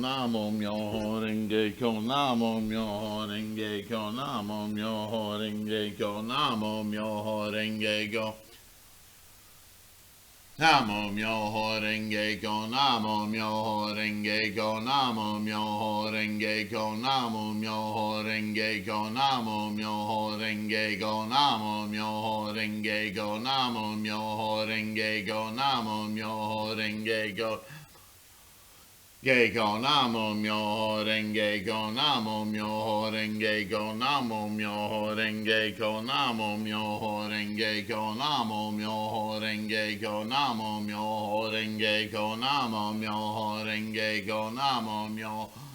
namo myoho renge kyo, namo myoho renge kyo, namo myoho renge kyo, namo myoho renge kyo. Namo myoho renge kyo, namo myoho renge kyo, namo myoho renge kyo, namo myoho renge kyo, namo myoho renge kyo, namo myoho renge kyo, namo myoho renge kyo, namo myoho renge kyo. Geiko namo myoho renge kyo, namo myoho renge kyo, namo myoho renge kyo, namo myoho renge kyo, namo myoho renge kyo, namo myoho renge kyo, namo myoho renge kyo, namo myoho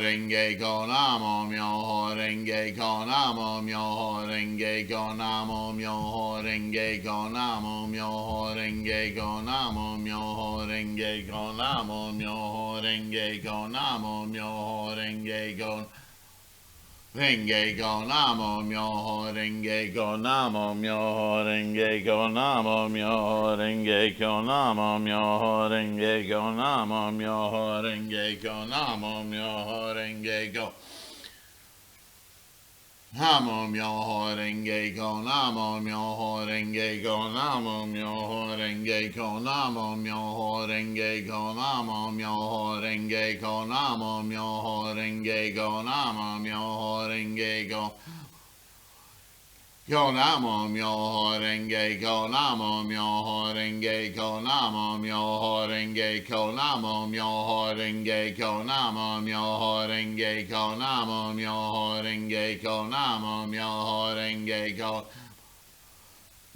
renge kyo, namo myoho renge kyo, namo myoho renge kyo, namo myoho renge kyo, namo myoho renge kyo, namo myoho renge kyo, namo myoho renge kyo, namo myoho renge kyo. Renge kyo, namo myoho renge kyo, namo myoho renge kyo, namo myoho renge kyo, namo myoho renge kyo, namo myoho renge kyo, namo myoho renge kyo. Namo myoho renge kyo, namo myoho renge kyo, namo myoho renge kyo, namo myoho renge kyo, namo myoho renge kyo, namo myoho renge kyo, namo myoho renge kyo. Kyo namo myoho renge kyo, namo myoho renge kyo, namo myoho renge kyo, namo myoho renge kyo, namo myoho renge kyo, namo myoho renge kyo, namo myoho renge kyo.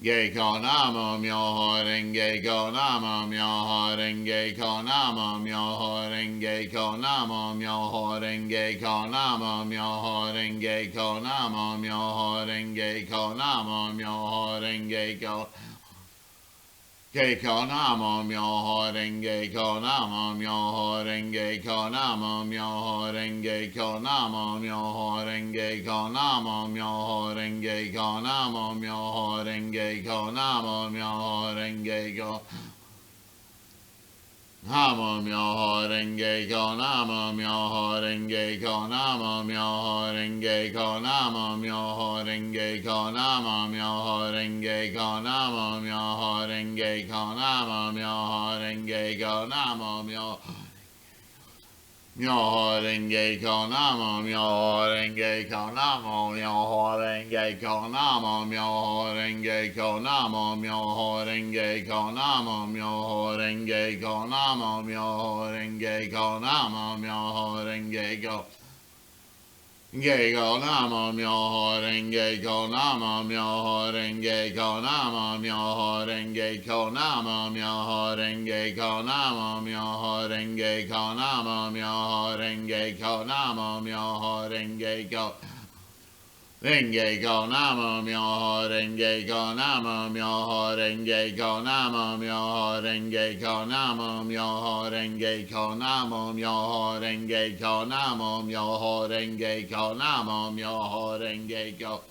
Geiko namo myoho renge kyo, namo myoho renge kyo, namo myoho renge kyo, namo myoho renge kyo, namo myoho renge kyo, namo myoho renge kyo, namo myoho renge kyo. Geiko namo myoho renge kyo, namo myoho renge kyo, namo myoho renge kyo, namo myoho renge kyo, namo myoho renge kyo, namo myoho renge kyo, namo myoho renge kyo. Namo myoho renge kyo, namo myoho renge kyo, namo myoho renge kyo, namo myoho renge kyo, namo myoho renge kyo, namo myoho renge kyo, namo myoho renge kyo, namo myoho myoho renge kyo, namo myoho renge kyo, namo myoho renge kyo, namo myoho renge kyo, namo myoho renge kyo, namo myoho renge kyo, namo myoho renge kyo, namo myoho renge kyo. Geiko namo myoho renge kyo, namo myoho renge kyo, namo myoho renge kyo, namo myoho renge kyo, namo myoho renge kyo, namo myoho renge kyo, namo myoho renge kyo. Renge kyo, namo myoho renge kyo, namo myoho renge kyo, namo myoho renge kyo, namo myoho renge kyo, namo myoho renge kyo, namo myoho renge kyo, namo myoho renge kyo.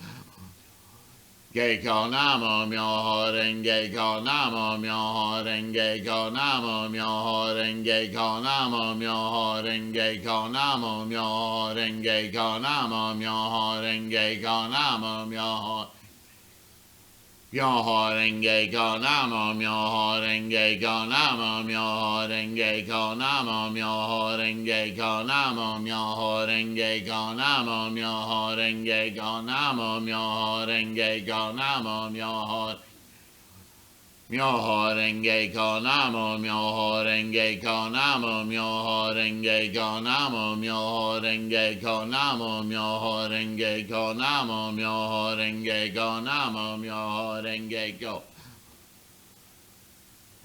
Geiko namo myoho renge kyo, namo myoho renge kyo, namo myoho renge kyo, namo myoho renge kyo, namo myoho renge kyo, namo myoho renge kyo, namo myoho myoho renge kyo, namo myoho renge kyo, namo myoho renge kyo, namo myoho renge kyo, namo myoho renge kyo, namo myoho renge kyo, namo myoho renge kyo, namo myoho myoho renge kyo, namo myoho renge kyo, namo myoho renge kyo, namo myoho renge kyo, namo myoho renge kyo, namo myoho renge kyo, namo myoho renge kyo.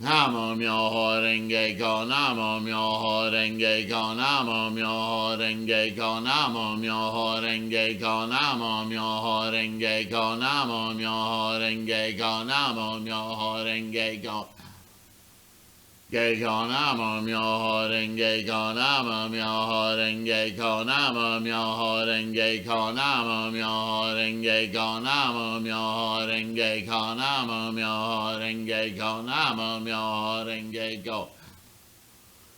Namo myoho renge kyo, namo myoho renge kyo, namo myoho renge kyo, namo myoho renge kyo, namo myoho renge kyo, namo myoho renge kyo, namo myoho renge kyo. Geiko namo myoho renge kyo, namo myoho renge kyo, namo myoho renge kyo, namo myoho renge kyo, namo myoho renge kyo, namo myoho renge kyo, namo myoho renge kyo.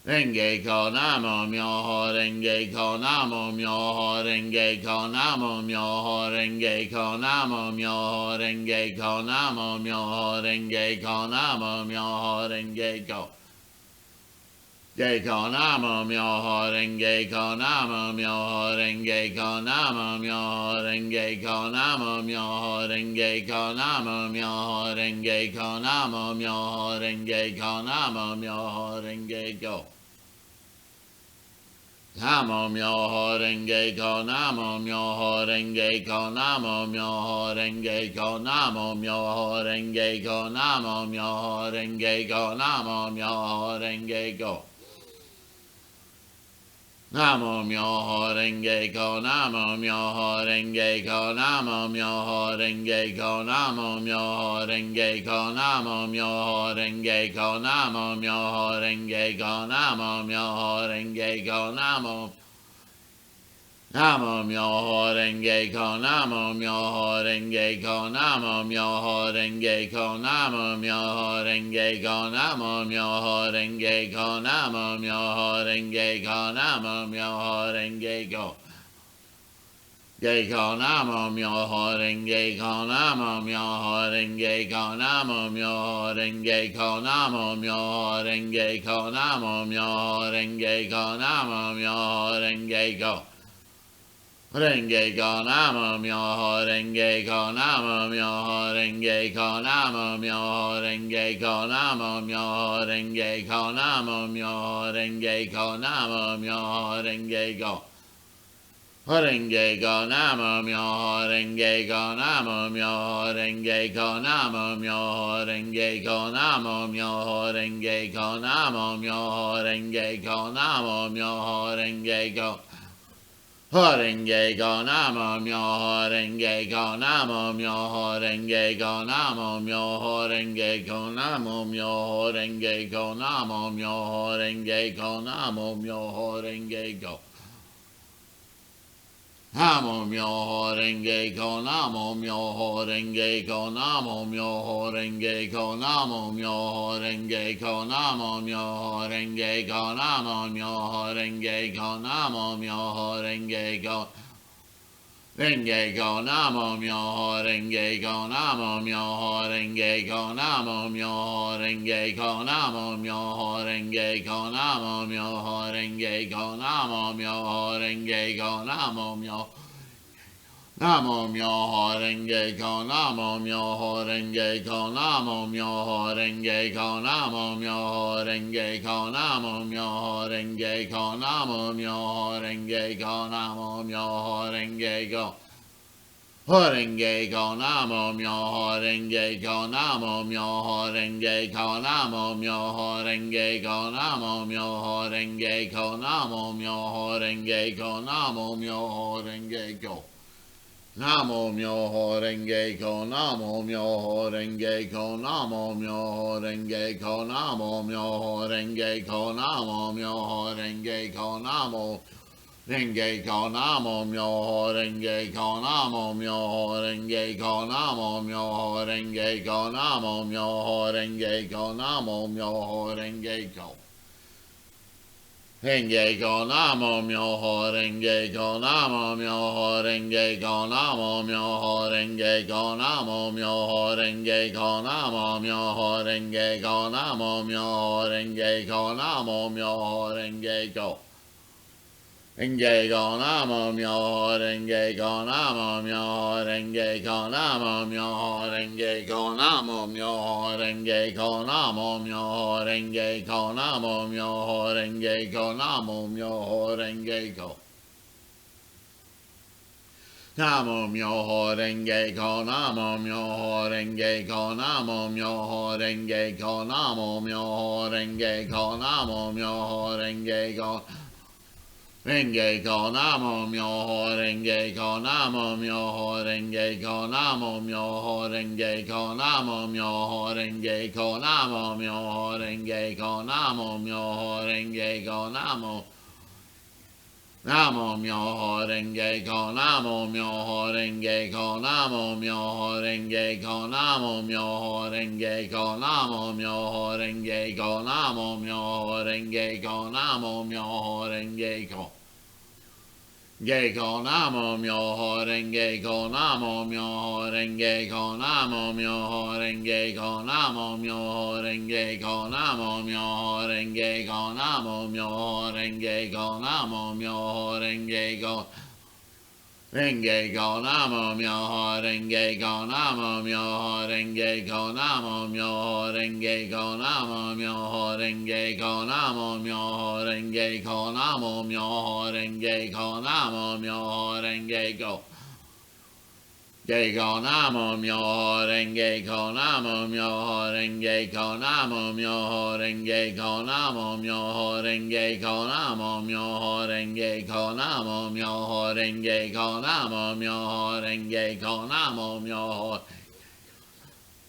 Renge ko namo myoho renge ko namo myoho renge ko namo myoho renge ko namo myoho renge ko namo myoho renge ko namo myoho renge ko de ko namo myoho renge ko namo myoho renge ko namo myoho renge ko namo myoho renge ko namo myoho renge ko namo myoho renge ko namo myoho renge ko Namo myoho renge ko namo myoho renge ko namo myoho renge ko namo myoho renge ko namo myoho renge ko namo myoho renge ko Namo myoho renge ko namo myoho renge ko namo myoho renge ko namo myoho renge ko namo myoho renge ko namo myoho renge ko namo myoho renge ko namo Namo myoho renge ko namo myoho renge ko namo myoho renge ko namo myoho renge ko namo myoho renge ko namo myoho renge ko namo myoho renge ko Ge ko namo myoho renge ko namo myoho renge ko namo myoho renge ko namo myoho renge ko namo myoho renge ko namo myoho renge ko Renge ko namo myoho renge ko namo myoho renge ko namo myoho renge ko namo myoho renge ko namo myoho renge ko namo myoho renge ko Renge ko namo myoho renge ko namo myoho renge ko namo myoho renge ko namo myoho renge ko namo myoho renge ko namo myoho renge ko Renge ko namo myoho renge ko namo myoho renge ko namo myoho renge ko namo myoho renge ko namo myoho renge ko namo myoho renge ko Namo myoho renge ko namo myoho renge ko namo myoho renge ko namo myoho renge ko namo myoho renge ko namo myoho renge ko namo myoho renge ko Renge ko namo myoho renge ko namo myoho renge ko namo myoho renge ko namo myoho renge ko namo myoho renge ko namo myoho renge ko namo myoho Namo myoho renge ko namo myoho renge ko namo myoho renge ko namo myoho renge ko namo myoho renge ko namo myoho renge ko namo myoho renge ko Renge ko namo myoho renge ko namo myoho renge ko namo myoho renge ko namo myoho renge ko namo myoho renge ko namo myoho renge ko Namo myoho renge ko namo myoho renge ko namo myoho renge ko namo myoho renge ko namo myoho renge ko namo Renge ko namo myoho renge ko namo myoho renge ko namo myoho renge ko namo myoho renge ko namo myoho renge ko Renge ko namo myoho renge ko namo myoho renge ko namo myoho renge ko namo myoho renge ko namo myoho renge ko namo myoho renge ko namo myoho renge ko Renge ko namo myoho renge ko namo myoho renge ko namo myoho renge ko namo myoho renge ko namo myoho renge ko namo myoho renge ko namo myoho renge ko Namo myoho renge ko namo myoho renge ko namo myoho renge ko namo myoho renge ko namo myoho renge ko Renge ko namo myoho renge ko namo myoho renge ko namo myoho renge ko namo myoho renge ko namo myoho renge ko namo myoho renge ko namo Namo myoho renge kyo, namo myoho renge kyo, namo myoho renge kyo, namo myoho renge kyo, namo myoho renge kyo, namo myoho renge kyo, namo myoho renge kyo. Geiko namo myoho renge ko namo myoho renge ko namo myoho renge ko namo myoho renge ko namo myoho renge ko namo myoho renge ko namo myoho renge ko renge ko namo myoho renge ko namo myoho renge ko namo myoho renge ko namo myoho renge ko namo myoho renge ko namo myoho renge ko namo myoho renge ko Geiko namo myoho renge ko namo myoho renge ko namo myoho renge ko namo myoho renge ko namo myoho renge ko namo myoho renge ko namo myoho renge ko namo myoho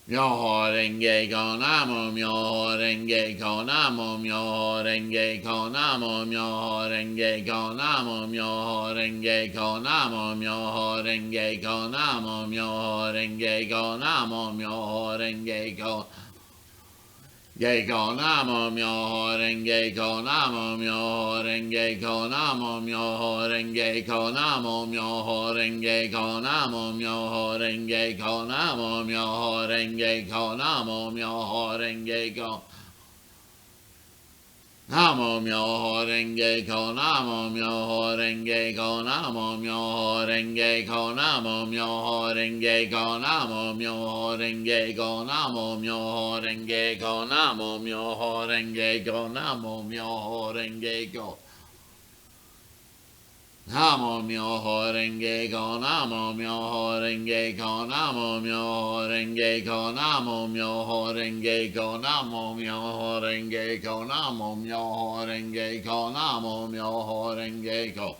Myoho renge ko namo myoho renge ko namo myoho renge ko namo myoho renge ko namo myoho renge ko namo myoho renge ko namo myoho renge ko namo myoho renge ko Geiko namo myoho renge ko namo myoho renge ko namo myoho renge ko namo myoho renge ko namo myoho renge ko namo myoho renge ko namo myoho renge ko Namo myoho renge ko namo myoho renge ko namo myoho renge ko namo myoho renge ko namo myoho renge ko namo myoho renge ko namo myoho renge ko namo myoho renge ko Namo myoho renge ko namo myoho renge ko namo myoho renge ko namo myoho renge ko namo myoho renge ko namo myoho renge ko namo myoho renge ko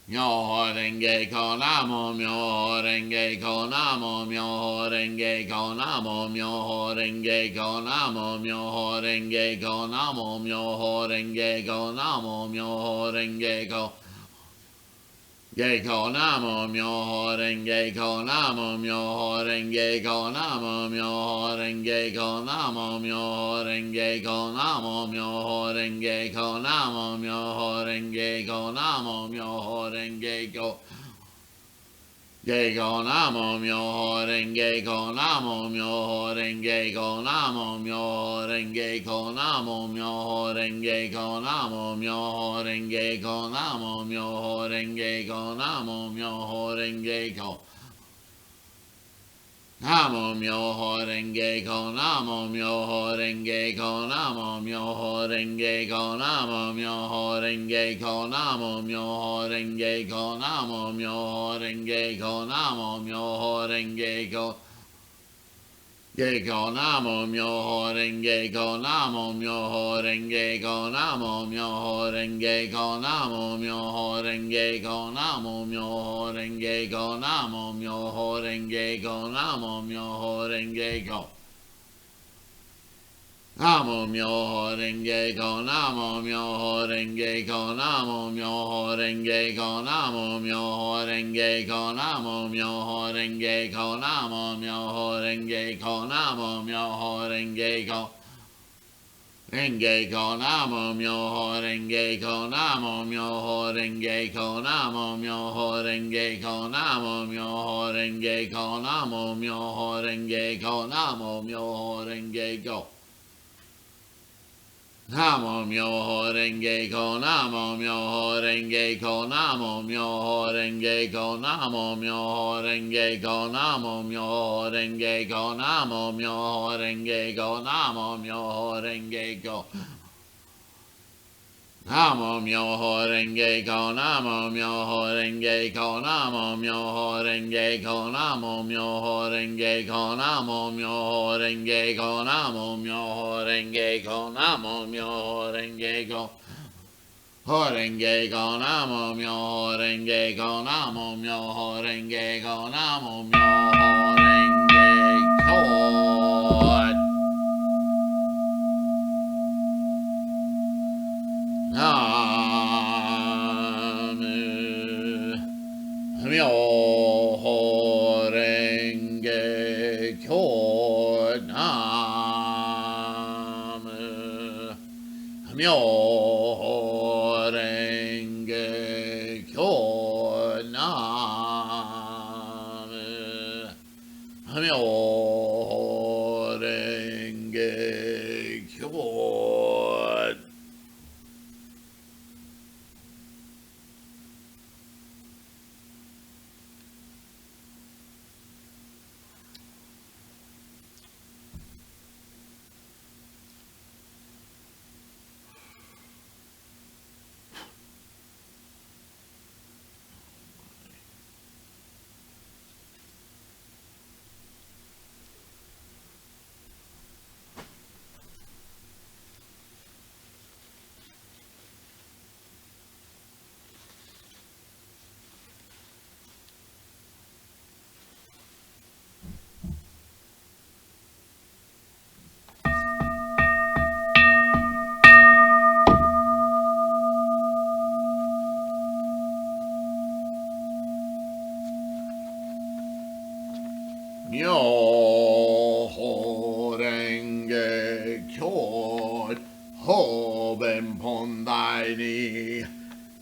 Myoho renge ko namo myoho renge ko namo myoho renge ko namo myoho renge ko namo myoho renge ko namo myoho renge ko namo myoho renge ko Geiko namo myoho renge ko namo myoho renge ko namo myoho renge ko namo myoho renge ko namo myoho renge ko namo myoho renge ko namo myoho renge ko Geiko namo myoho renge ko namo myoho renge ko namo myoho renge ko namo myoho renge ko namo myoho renge ko namo myoho renge ko namo myoho renge ko Namo myoho renge ko namo myoho renge ko namo myoho renge ko namo myoho renge ko namo myoho renge ko namo myoho renge ko namo myoho renge ko Geiko namo myoho renge ko namo myoho renge ko namo myoho renge ko namo myoho renge ko namo myoho renge ko namo myoho renge ko namo myoho renge ko Namo myoho renge ko namo myoho renge ko namo myoho renge ko namo myoho renge ko namo myoho renge ko namo myoho renge ko namo myoho renge ko Renge ko namo myoho renge ko namo myoho renge ko namo myoho renge ko namo myoho renge ko namo myoho renge ko namo myoho renge ko Namo myoho renge ko namo myoho renge ko namo myoho renge ko namo myoho renge ko namo myoho renge ko namo myoho renge ko namo myoho renge ko Namo myoho renge ko namo myoho renge ko namo myoho renge ko namo myoho renge ko namo myoho renge ko namo myoho renge ko namo myoho renge ko Horenge ko namo myoho renge ko namo myoho renge ko namo myoho renge ko Myoho Renge Kyo Nam. Myoho Renge Kyo Nam. Myoho Renge Kyo. Myoho Renge Kyo Ho Ben Pondai Ni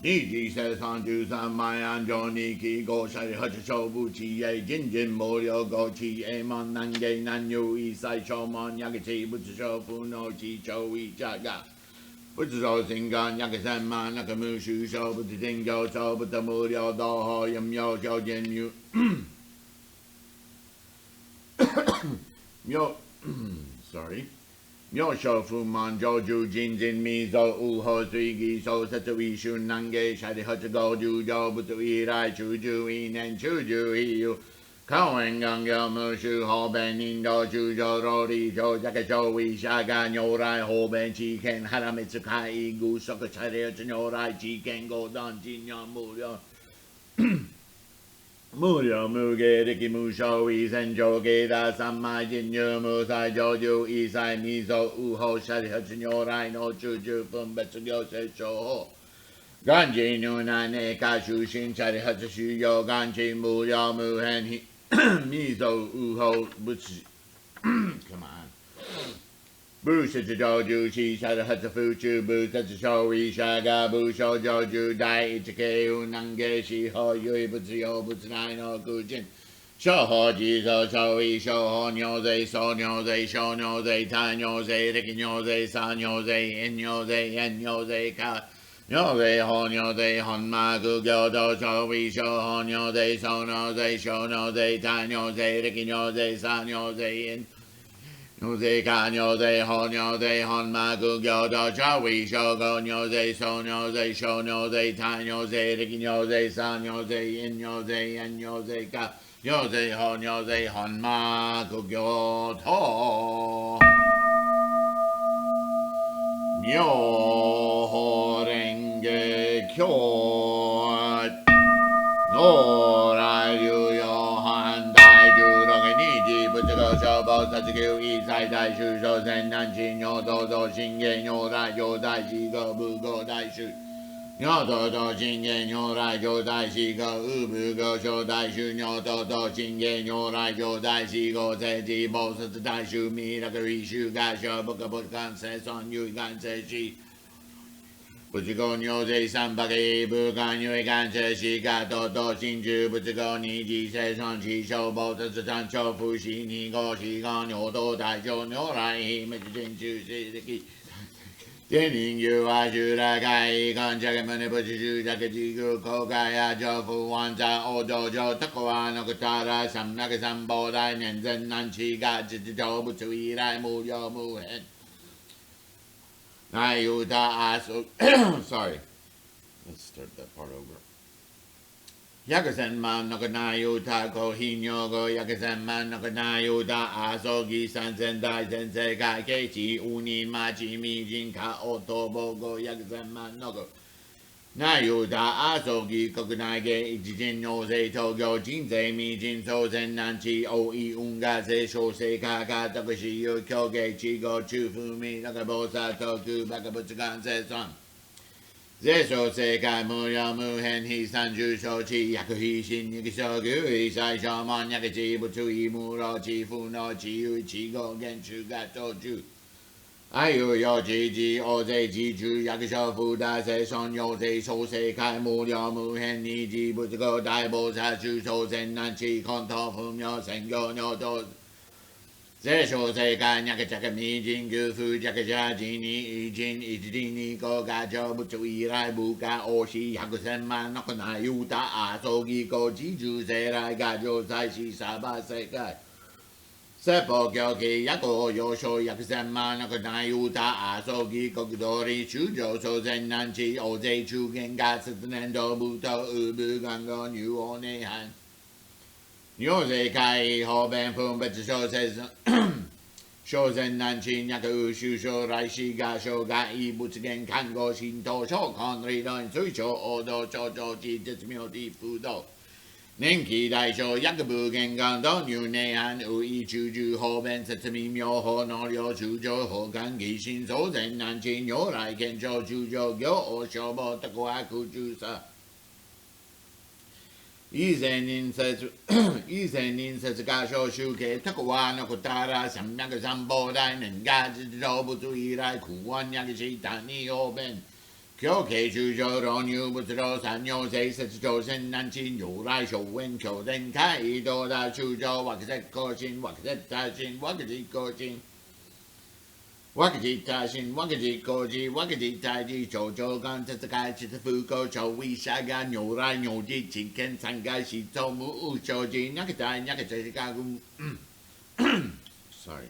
Niji Sesan Jusan Mayan Joniki Go Shari Hachi Shobuchi Ye Jinjin Morio Go Chi Emon Nange Nanyu Isai Shomon Yagachi Butsu Shofu no Chi Choi Chaga Butsu Singan Yakasenman Nakamushu Shobuti Dingo Shobuta Murio Doho Yamyo Shojin Yu sorry. Myo shofu man joju jinjin mizo uho suigi so setui shun nange shadi hacha goju jo butu irai chuju inen chuju hiyu Koen gongyo mushu ho ben indo chujo rori jo jakacho wi shaga nyorai ho ben chi ken haramitsu kai gu soka chare nyorai chi ken go dan jinyo muryo Muryo muge riki musho isen joge da samai jinyu musai joju isai mizo uho shari hachi nyorai no chuju fumbetsu gyose shoho Ganji nuna ne kashu shin shari hachi shuyo ganji muryo muhen hi mizo uho butsu come on Busha joju shi shari hachi fuchu busetsu shoi shaga busho joju dai ichike unange shi ho yui butsu yo butsu nai no kujin Shoho jizo shoi shoho nyoze so nyoze sho nyoze ta nyoze riki nyoze sa nyoze in nyoze en nyoze ka Nyoze ho nyoze hon ma gu gyodo shoi shoho nyoze so nyoze sho nyoze ta nyoze riki nyoze sa nyoze in Nyoze ka nyoze hon ma gu gyodo shoi shogo nyoze so nyoze sho nyoze ta nyoze riki nyoze sa nyoze in nyoze en nyoze ka Nyoze hon ma gu gyodo Myoho Renge Kyo Norai Ryu Yohan Dai Ju Roge Niji Butsugo Shobo Satsugu Isai Dai Shu Shosen Nanchi Nyoto Do Shinge Nyorai Jodai Shigo Bugo Dai Shu Nyoto Do Shinge Nyorai Jodai Shigo Ubu Go Shodai Shu Nyoto Do Shinge Nyorai Jodai Shigo Seji Bo Satsu Dai Shu Mi Rakari Shu Gasho Buka Butkan Se Son Yu Gan Se Shi Butsugo Nyoze Sambaki Bukan Yui Gan Se Shi Gato Do Shinju Butsugo Niji Se Son Chi Sho Bo Satsu Tan Cho Fu Shi Ni Go Shi Gan Nyoto Dai Sho Nyorai Hi Mitsu Shinju Shiziki Tenin yu a shu ra kai kan chake mani buchi shu jake jigu kokai a jofu wanza o dojo takoa no kutara samnaka sambo dai nenzen nanchi ga jijo butsu irai mu yo mu hen Nai yu ta asu sorry let's start that part over Yakusen man no kanayu ta ko hinyo go yakusen man no kanayu ta asogi sansen dai sensei kai keichi uni machi mi jin ka otobo go yakusen man no go nayu ta asogi kokunai ge ijin no se togyo jinsei mi jin so sen nanchi o I unga se sho se ka ka tokushi yu kyoge chi go chu fu mi nakabo sa toku bakabutsu gan se son ぜしょ世界無量無変非三十小智薬非心肉小牛非最小門薬智不注意無老智不能智有智語言中が長寿愛有有智智大勢智中薬小不大勢尊有勢小世界無量無変二智仏語大菩薩中小善男智根頭不明専業尿道ぜ小世界にゃかちゃかみじんぐふじゃかじゃじにいじんいじりにこがちょぶついらいぶかおし百千万のこない歌あそぎこちじゅせらいがじょうさいしさば世界説法教義やこよしょ百千万のこない歌あそぎこくどり中上小善男子大勢中元が節年度部とうぶがんご入おねはん如世界方便分別小説小善男子脈宇宙将来死が生涯仏言看護神道小根理論推奨王道超常知絶妙的風道年期大小薬部言願導入内涵無意中住方便説明妙法能量中上法官義心小善男子如来見証中上行王消防特化空中さ以前人説が小集計特和の答ら三百三宝大年が実動物以来苦音薬師谷方便教慶中上老入仏道三尿性説朝鮮南進如来小雲教伝開道大中上惑説更新惑説大進惑実更新惑実大進惑実更新惑実大事長上観説開設不公超威下が如来如実真見三界思想無無生寺脈大脈世界軍sorry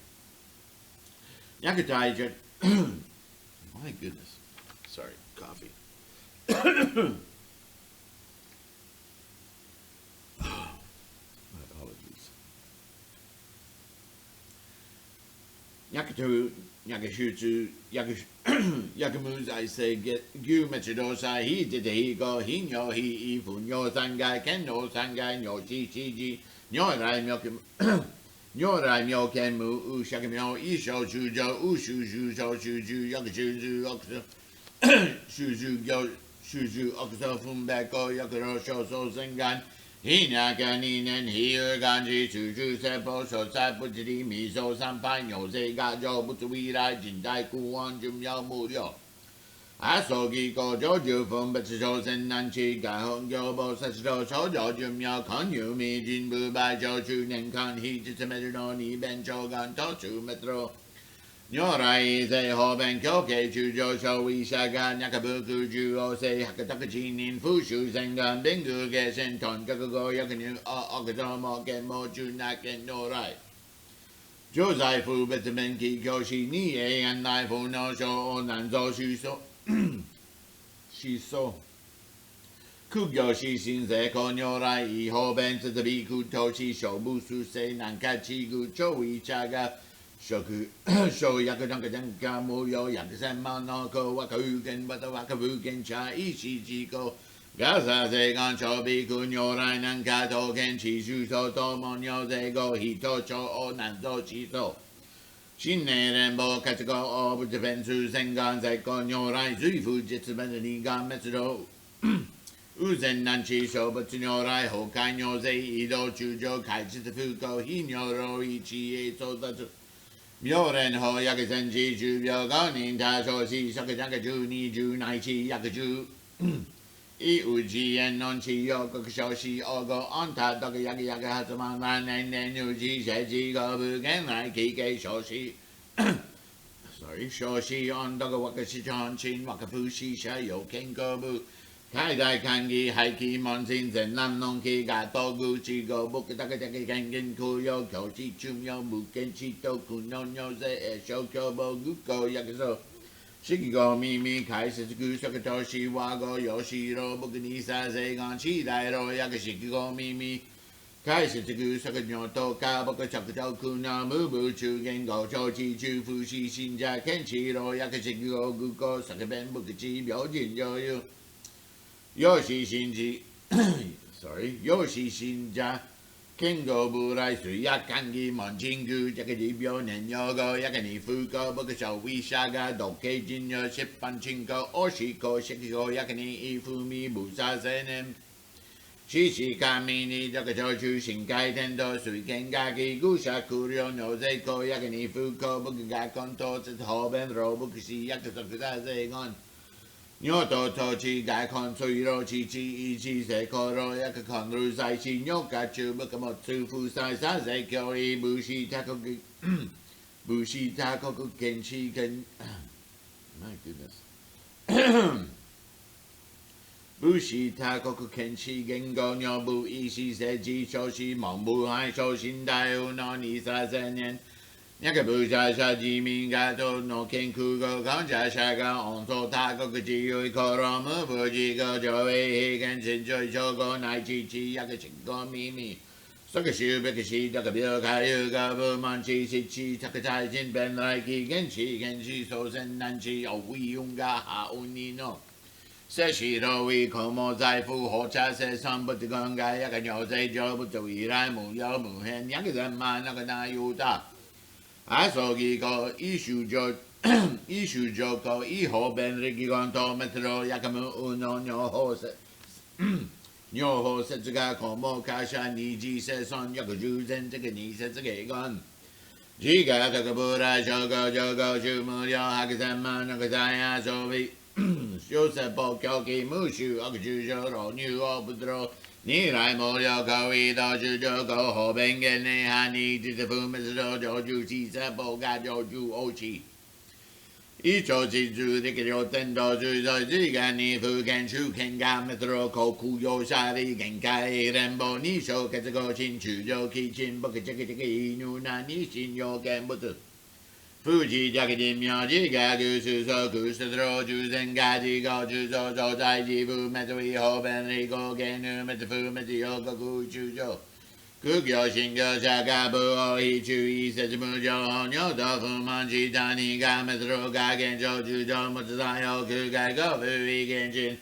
脈大じゃ my goodness sorry coffee my apologies 脈と薬集中薬無罪性牛滅道者非自非語非尿非異不尿三害見尿三害尿知知事如来妙見如来妙見無有釈妙一生中上無修修小修修薬修修悪修修行修修悪所分別語薬老小相戦願非那个二年非二干之处处説法所在不知理密受三派有世が上仏未来近代古往寿妙無量阿所記過上十分別小善男子該本行菩薩道超上寿妙康有密進不敗上中年間非実滅の二弁長願途中滅道如来世方便教慶中上小威下が脈仏中央世白徳知人不修善願弁具下戦頓覚語薬入悪道も見も中な見如来上在不別弁記教師に永遠内不能小難造思想苦行師心世公如来異方便設備苦投資小部数世難解知具超威下が小薬なんかなんか無料薬千万の子若風見また若風見茶一時自己ガサ世願長備苦如来なんか刀剣知修相とも如世語人長難造知想新年連邦活語大仏弁通戦願絶好如来随風実弁二願滅道無前難知小仏如来法界如世移動中上開設不幸非如老一へ到達妙蓮法薬千知十秒五人他所思即着十二十内知薬十以無自縁論知有国小死王語安他徳薬薬発萬萬年年如知世知語無限来期計小死小死安徳惑死長親惑不死者有見過無開大歓喜廃棄門心善南農期が道具知語仏徳着見見苦有教知中有無見知道苦の如世小教母愚行薬草式語秘密開設具足とし和語有しろ僕にさ世願地大老薬式語秘密開設具足尿とか僕食と苦の無部中言語長知中不死信者見知老薬式語愚行作弁僕知病人上有よし信じよし信者 Kengo Burai Su Yakangi Monchingu Jakadibyo Nenyogo Yakani Fuko Bukasho Wishaga Doke Jinyo Shippanchinko Oshiko Shikiko Yakani Ifumi Busa Zenem Shishi Kamini Dokajoju Shinkai Tendo Suikengaki Gusha Kuryo Nozeko Yakani Fuko Bukaga Konto Hoben Robukushi Yakasokuza Zegon Nyoto Tochi Gaikon Suiro Chichi Ichi Sekoro Yakakon Rusai Shi Nyokachu Bukamotsu Fusai Sase Kyori Bushi Takoku Bushi Takoku Kenshi Ken my goodness Bushi Takoku Kenshi Gengo Nyobu Ishi Seji Shoshi Mombu Hai Shoshin Daiu no Nisa Zenen Yakabuja Shaji Mingato no Kenkugo Konja Shaga Onso Tako Kujiyo Koromu Fujigo Joe Genshin Jogo Naichi Yakashingo Mimi Sokashu Bekashi Takabio Kayuga Bumanchi Shichi Takatai Jin Ben Laiki Genshi Sosen Nanchi Ouyunga Ha Unino Seshiro we komo zaifu hocha se sambuti gonga yakanyo se jobuto irai mu yo mu hen yakazama nakana yuta Asogi ko ishu joko iho ben rigigonto metro yakamu uno nyoho se nyoho setsuga komo kasha niji se son yakuju zen tekani setsuge gon jiga takabura shogo jogo shumuryo hakazama nakazaya sobi Shoseppo Kyoki Mushu Akujujo Ro Nyu Obudro Nirai Moryo Koi Doju Joko Hobengen Hani Tisafu Miso Joju Shiseppo Gajoju Ochi Icho Chizu Dikiro Tendo Juzo Zigani Fuken Shuken Gametro Koku Yoshari Genkai Rembo Nisho Ketsugo Shinchu Joki Chin Bukachiki Nuna Nishin Yoken Butu Fuji Jakadim Yaji Gagu Suso Kusatro Juzen Gaji Go Juzo Jozai Jibu Metui Hoben Rigo Genu Metafu Metioka Kuchujo Kugyo Shingo Shakabu Ohichu Isechimujo Honyo Dofu Manji Tani Gametro Gagenjo Jujo Mutsuzayo Kugago Fui Genshin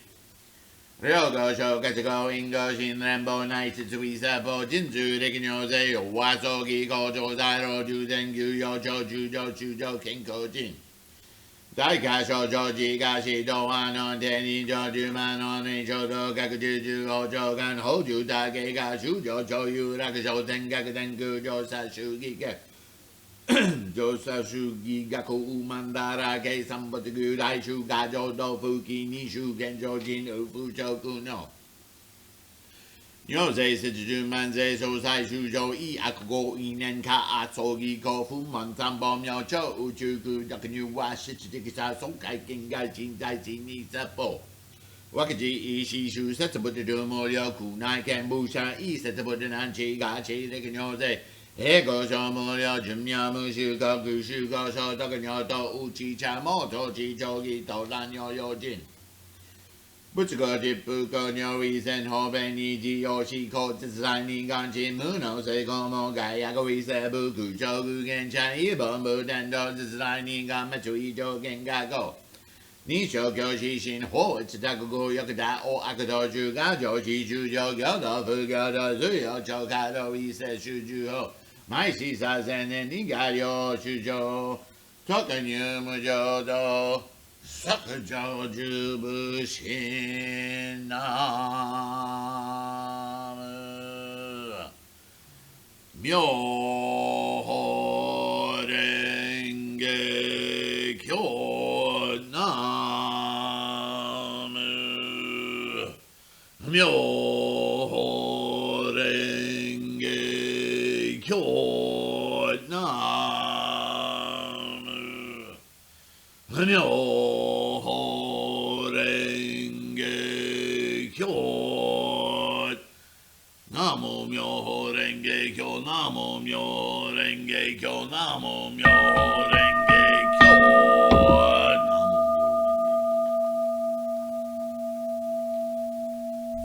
Ryogo Shokatsugo Ingo Shin Rembo Naitsui Seppo Jinzu Rikinyoze Wasogi Kojo Zairo Juzen Gyuyo Chojujo Chujo Kenko Jin Daikasho Joji Gashi Dohanon Teni Joju Manon Chodo Gakujuju Ojo Gan Hoju Dage Gashujo Choyu Rakasho Tengaku Tenku Sashugi Gek Josashugi Gaku Umandara Ke Sambatugu Daishu Gajo Dofuki Nishu Genjo Jin Ufu Shoku no Nyose Sitju Manze Sosai Shujo I Akugo Inen Ka Atsogi Kofu Monsambo Myocho Uchuku Dakanyu Washichikisa Sonkai Kinga Jindai Jini Seppo Wakaji Ishi Shu Setsubutu Moryo Kunai Kambusha I Setsubutu Nanchi Gachi Dekanyose Ego Shomuryo Jumya Mushu Goku Shugo Sho Tokanyoto Uchi Chamoto Chichogi Toranyo Yojin Butsugo Jipuko Nyori Zen Hoben Niji Yoshi Ko Tsutsani Ganchin Muno Seikomo Gayago Isebu Kuchogu Gencha Ibombu Dendo Tsutsani Gamechu Ijo Gengago Nisho Kyoshi Shin Ho Tsutakugo Yokuda O Akudoju Gajo Chichu Yogo Fugodo Zuyo Chokado Ise Shuju Ho My Sisa Zen Nigayo Shujo Tokanyu Mujodo Sakajo Jubushin Namu Myoho Renge Kyo Namu Myoho Renge Kyo Namu Myoho Renge Kyo Namo Myoho Renge Kyo Namo Myoho Renge Kyo Namo Myoho Renge Kyo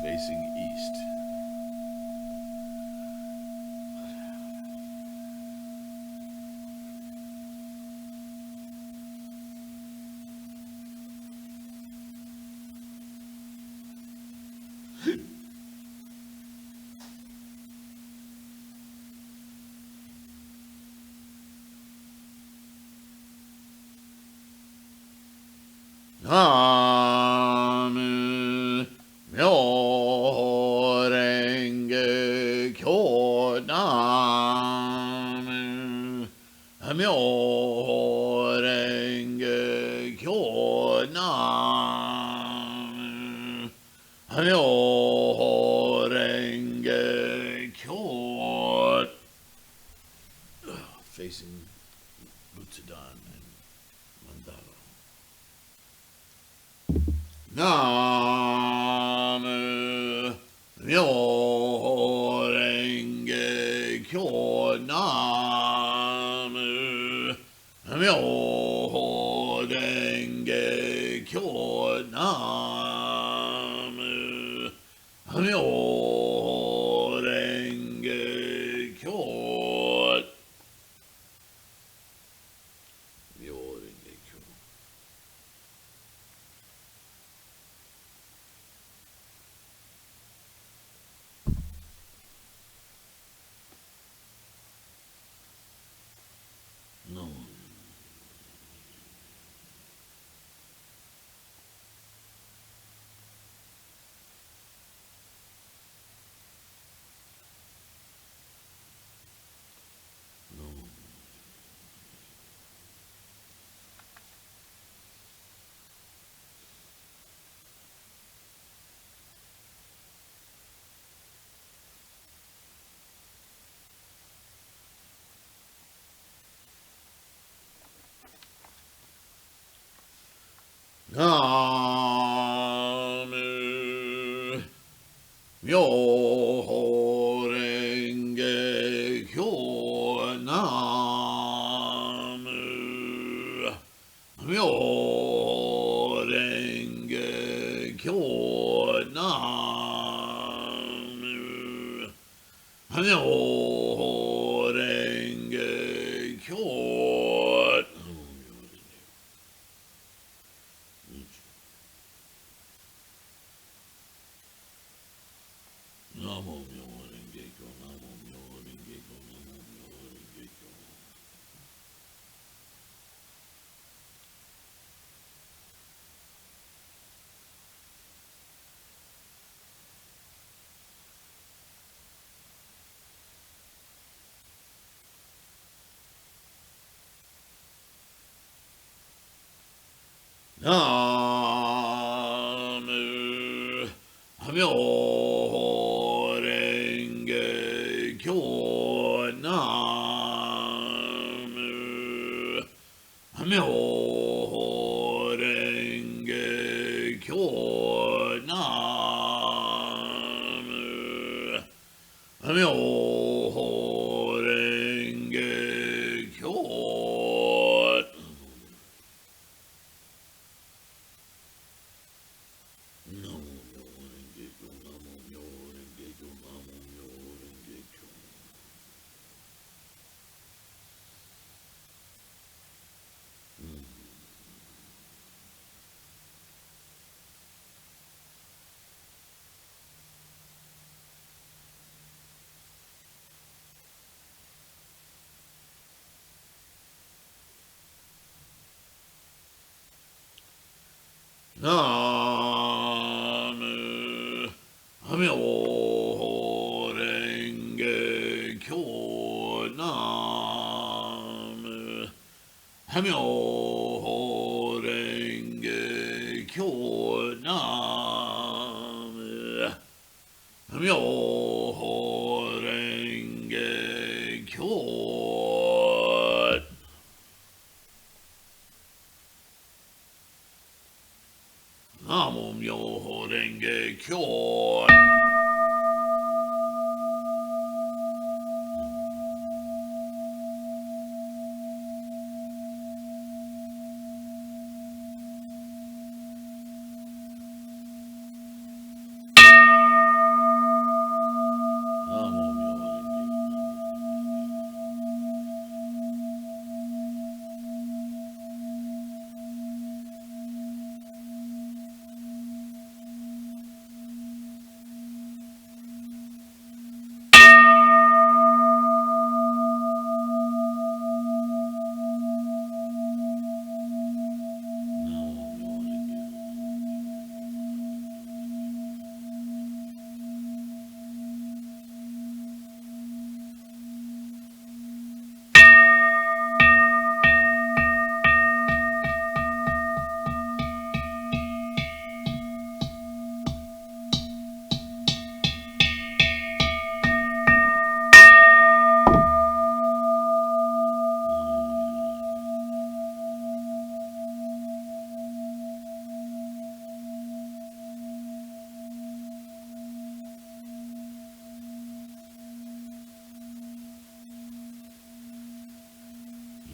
Facing east. kyo nam myo renge kyo nam myo renge kyo. Facing Butsudan and Mandala. Nam myo renge kyo nam myo renge kyo nam myo renge kyo. No. Nam myo renge kyo nam myo renge kyo nam myo renge kyo. Namo myo renge kyo, namo myo renge kyo, namo myo renge kyo. Nam myo renge kyo nam myo renge kyo nam myo renge kyo. Nam myo renge kyo nam myo renge kyo nam myo renge kyo. Namo myo renge kyo.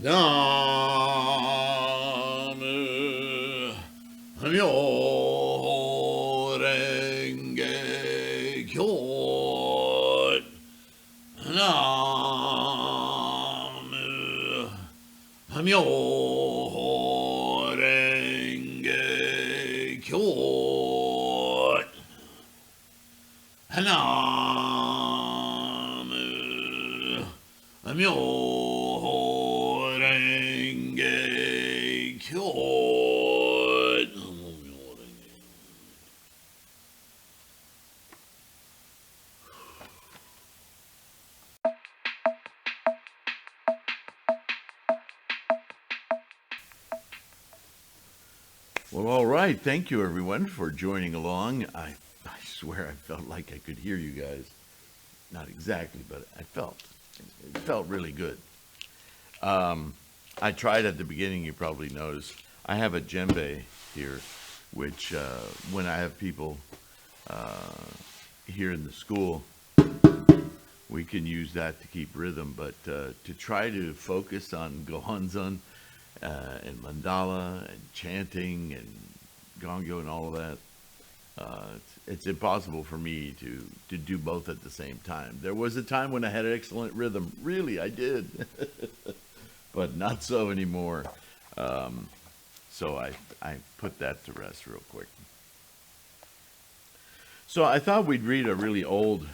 Namu Myo Renge Kyo. Namu Myo Renge Kyo. Namu Myo Renge Kyo. Well, all right. Thank you, everyone, for joining along. I swear I felt like I could hear you guys. Not exactly, but it felt really good. I tried at the beginning, you probably noticed. I have a djembe here, which when I have people here in the school, we can use that to keep rhythm. But to try to focus on Gohonzon and mandala and chanting and Gongyo and all of that, it's impossible for me to do both at the same time. There was a time when I had excellent rhythm. Really, I did. But not so anymore. So I put that to rest real quick. So I thought we'd read a really old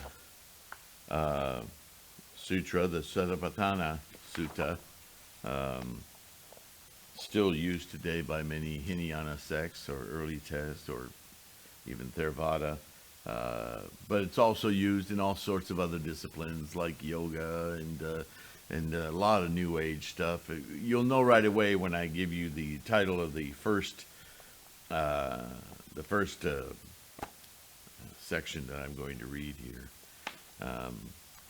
sutra, the Satipatthana Sutta, still used today by many Hinayana sects or early texts or even Theravada. But it's also used in all sorts of other disciplines like yoga and a lot of New Age stuff. You'll know right away when I give you the title of the first section that I'm going to read here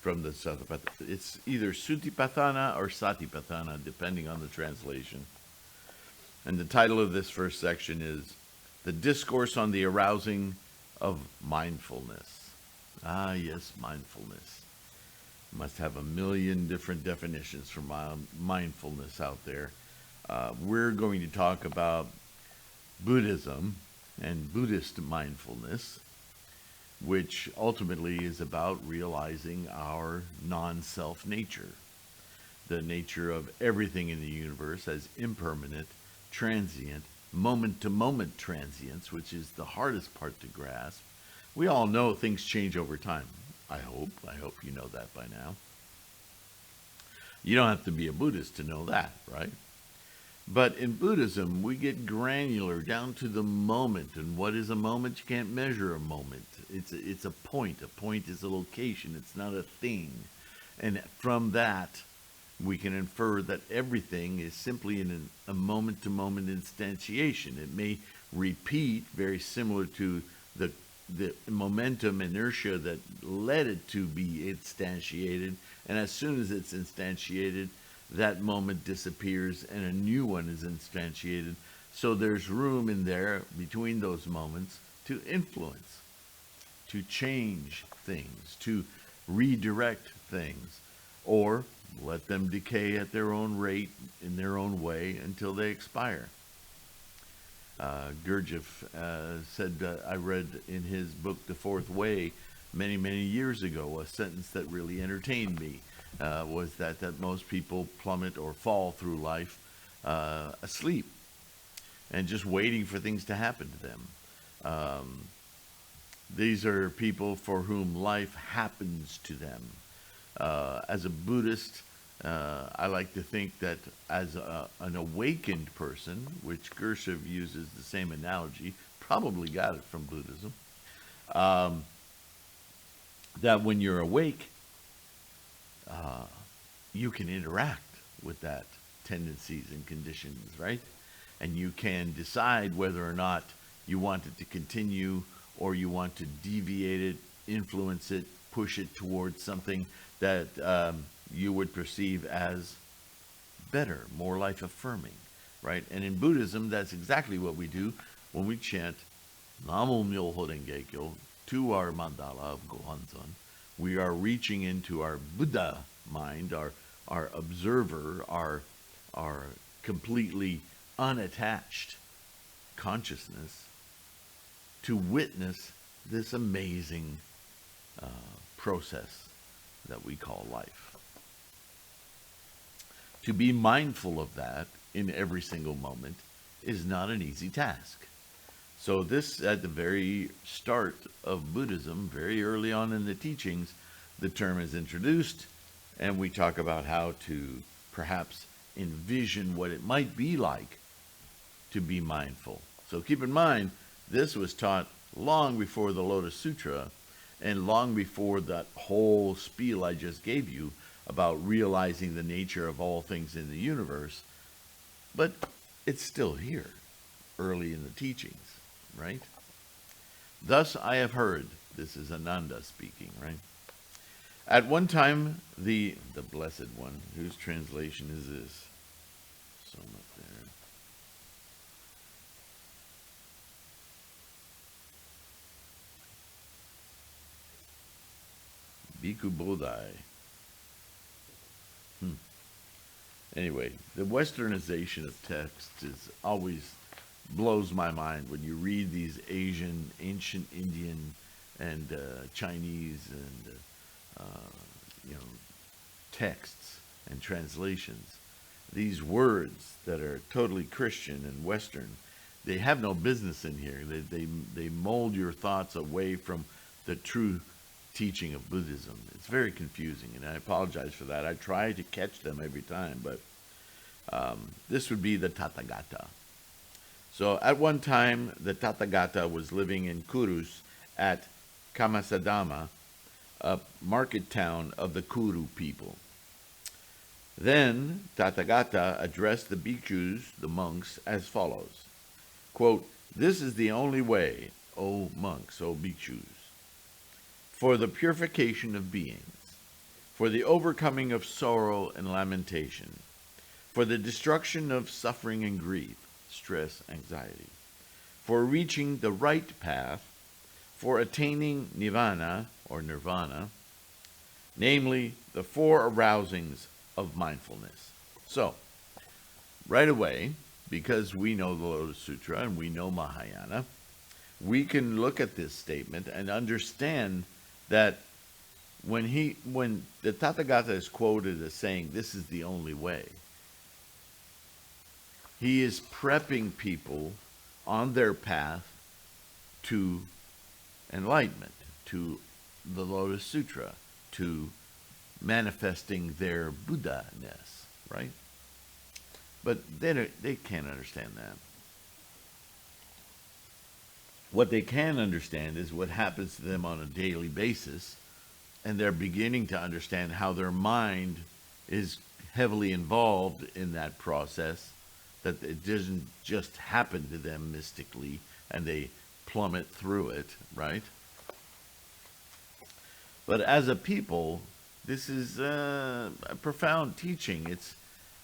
from the Satipatthana. It's either Satipatthana or Satipatthana, depending on the translation. And the title of this first section is The Discourse on the Arousing of Mindfulness. Ah, yes, mindfulness. Must have a million different definitions for mindfulness out there. We're going to talk about Buddhism and Buddhist mindfulness, which ultimately is about realizing our non-self nature, the nature of everything in the universe as impermanent, transient, moment-to-moment transience, which is the hardest part to grasp. We all know things change over time. I hope you know that by now. You don't have to be a Buddhist to know that, right? But in Buddhism, we get granular down to the moment. And what is a moment? You can't measure a moment. It's a point. A point is a location. It's not a thing. And from that, we can infer that everything is simply in a moment-to-moment instantiation. It may repeat, very similar to the momentum inertia that led it to be instantiated, and as soon as it's instantiated, that moment disappears and a new one is instantiated. So there's room in there between those moments to influence, to change things, to redirect things, or let them decay at their own rate, in their own way, until they expire. Gurdjieff said, I read in his book, The Fourth Way, many, many years ago, a sentence that really entertained me, was that most people plummet or fall through life asleep and just waiting for things to happen to them. These are people for whom life happens to them. As a Buddhist, I like to think that as an awakened person, which Gurdjieff uses the same analogy, probably got it from Buddhism, that when you're awake, you can interact with that tendencies and conditions, right? And you can decide whether or not you want it to continue or you want to deviate it, influence it, push it towards something that you would perceive as better, more life-affirming, right? And in Buddhism, that's exactly what we do when we chant Namo Myoho Renge Kyo to our mandala of Gohonzon. We are reaching into our Buddha mind, our observer, our our completely unattached consciousness to witness this amazing process that we call life. To be mindful of that in every single moment is not an easy task. So this, at the very start of Buddhism, very early on in the teachings, the term is introduced, and we talk about how to perhaps envision what it might be like to be mindful. So keep in mind, this was taught long before the Lotus Sutra and long before that whole spiel I just gave you about realizing the nature of all things in the universe. But it's still here, early in the teachings, right? Thus I have heard, this is Ananda speaking, right? At one time, the Blessed One, whose translation is this? Some up there. Bhikkhu Bodhi. Anyway, the westernization of text always blows my mind when you read these Asian, ancient Indian, and Chinese, and texts and translations. These words that are totally Christian and Western, they have no business in here. They mold your thoughts away from the true teaching of Buddhism. It's very confusing, and I apologize for that. I try to catch them every time, but this would be the Tathagata. So at one time, the Tathagata was living in Kurus at Kamasadama, a market town of the Kuru people. Then Tathagata addressed the bhikkhus, the monks, as follows. Quote, "This is the only way, O monks, O bhikkhus, for the purification of beings, for the overcoming of sorrow and lamentation, for the destruction of suffering and grief, stress, anxiety, for reaching the right path, for attaining nirvana, or nirvana, namely the four arousings of mindfulness." So, right away, because we know the Lotus Sutra and we know Mahayana, we can look at this statement and understand that when the Tathagata is quoted as saying, "This is the only way," he is prepping people on their path to enlightenment, to the Lotus Sutra, to manifesting their Buddha-ness, right? But they can't understand that. What they can understand is what happens to them on a daily basis, and they're beginning to understand how their mind is heavily involved in that process, that it doesn't just happen to them mystically and they plummet through it, right? But as a people, this is a profound teaching. It's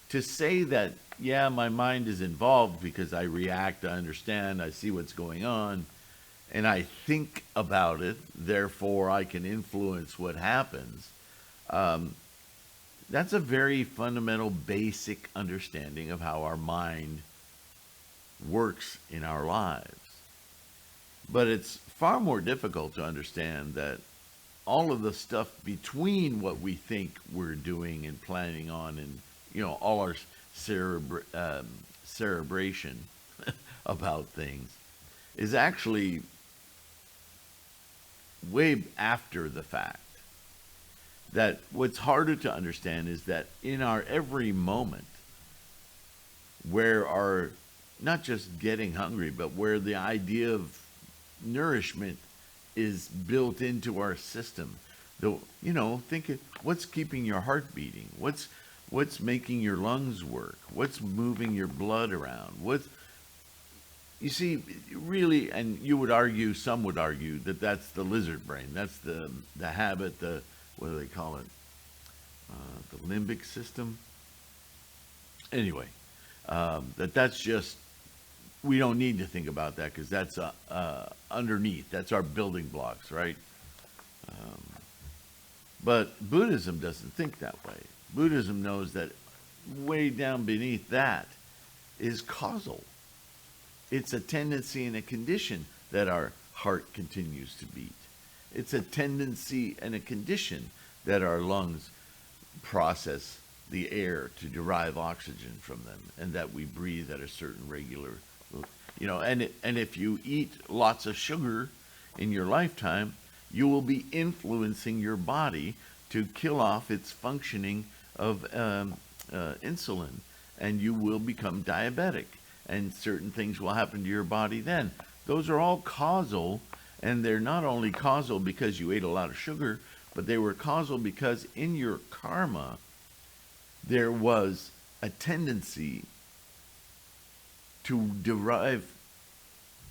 to say that, yeah, my mind is involved because I react, I understand, I see what's going on, and I think about it, therefore I can influence what happens. That's a very fundamental, basic understanding of how our mind works in our lives. But it's far more difficult to understand that all of the stuff between what we think we're doing and planning on, and all our cerebration about things, is actually way after the fact. That what's harder to understand is that in our every moment, where our, not just getting hungry, but where the idea of nourishment is built into our system. Think of what's keeping your heart beating, what's making your lungs work, what's moving your blood around, you see, really, and some would argue that that's the lizard brain, that's the habit, what do they call it? The limbic system. Anyway, that's just, we don't need to think about that because that's underneath. That's our building blocks, right? But Buddhism doesn't think that way. Buddhism knows that way down beneath that is causal. It's a tendency and a condition that our heart continues to beat. It's a tendency and a condition that our lungs process the air to derive oxygen from them, and that we breathe at a certain regular, and if you eat lots of sugar in your lifetime, you will be influencing your body to kill off its functioning of insulin, and you will become diabetic, and certain things will happen to your body then. Those are all causal, and they're not only causal because you ate a lot of sugar, but they were causal because in your karma, there was a tendency to derive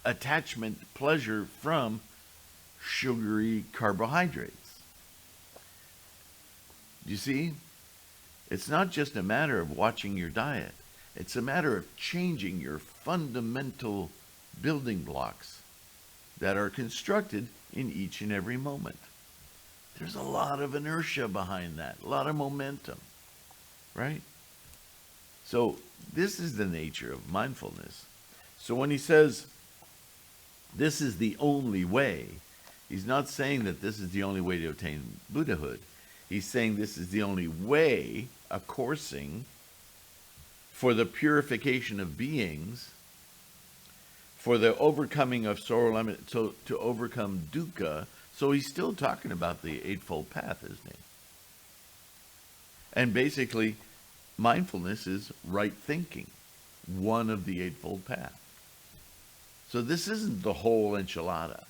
attachment, pleasure from sugary carbohydrates. You see? It's not just a matter of watching your diet. It's a matter of changing your fundamental building blocks that are constructed in each and every moment. There's a lot of inertia behind that, a lot of momentum, right? So this is the nature of mindfulness. So when he says this is the only way, he's not saying that this is the only way to attain Buddhahood. He's saying this is the only way, a coursing for the purification of beings, for the overcoming of sorrow, to overcome dukkha. So he's still talking about the Eightfold Path, isn't he? And basically, mindfulness is right thinking, one of the Eightfold Path. So this isn't the whole enchilada.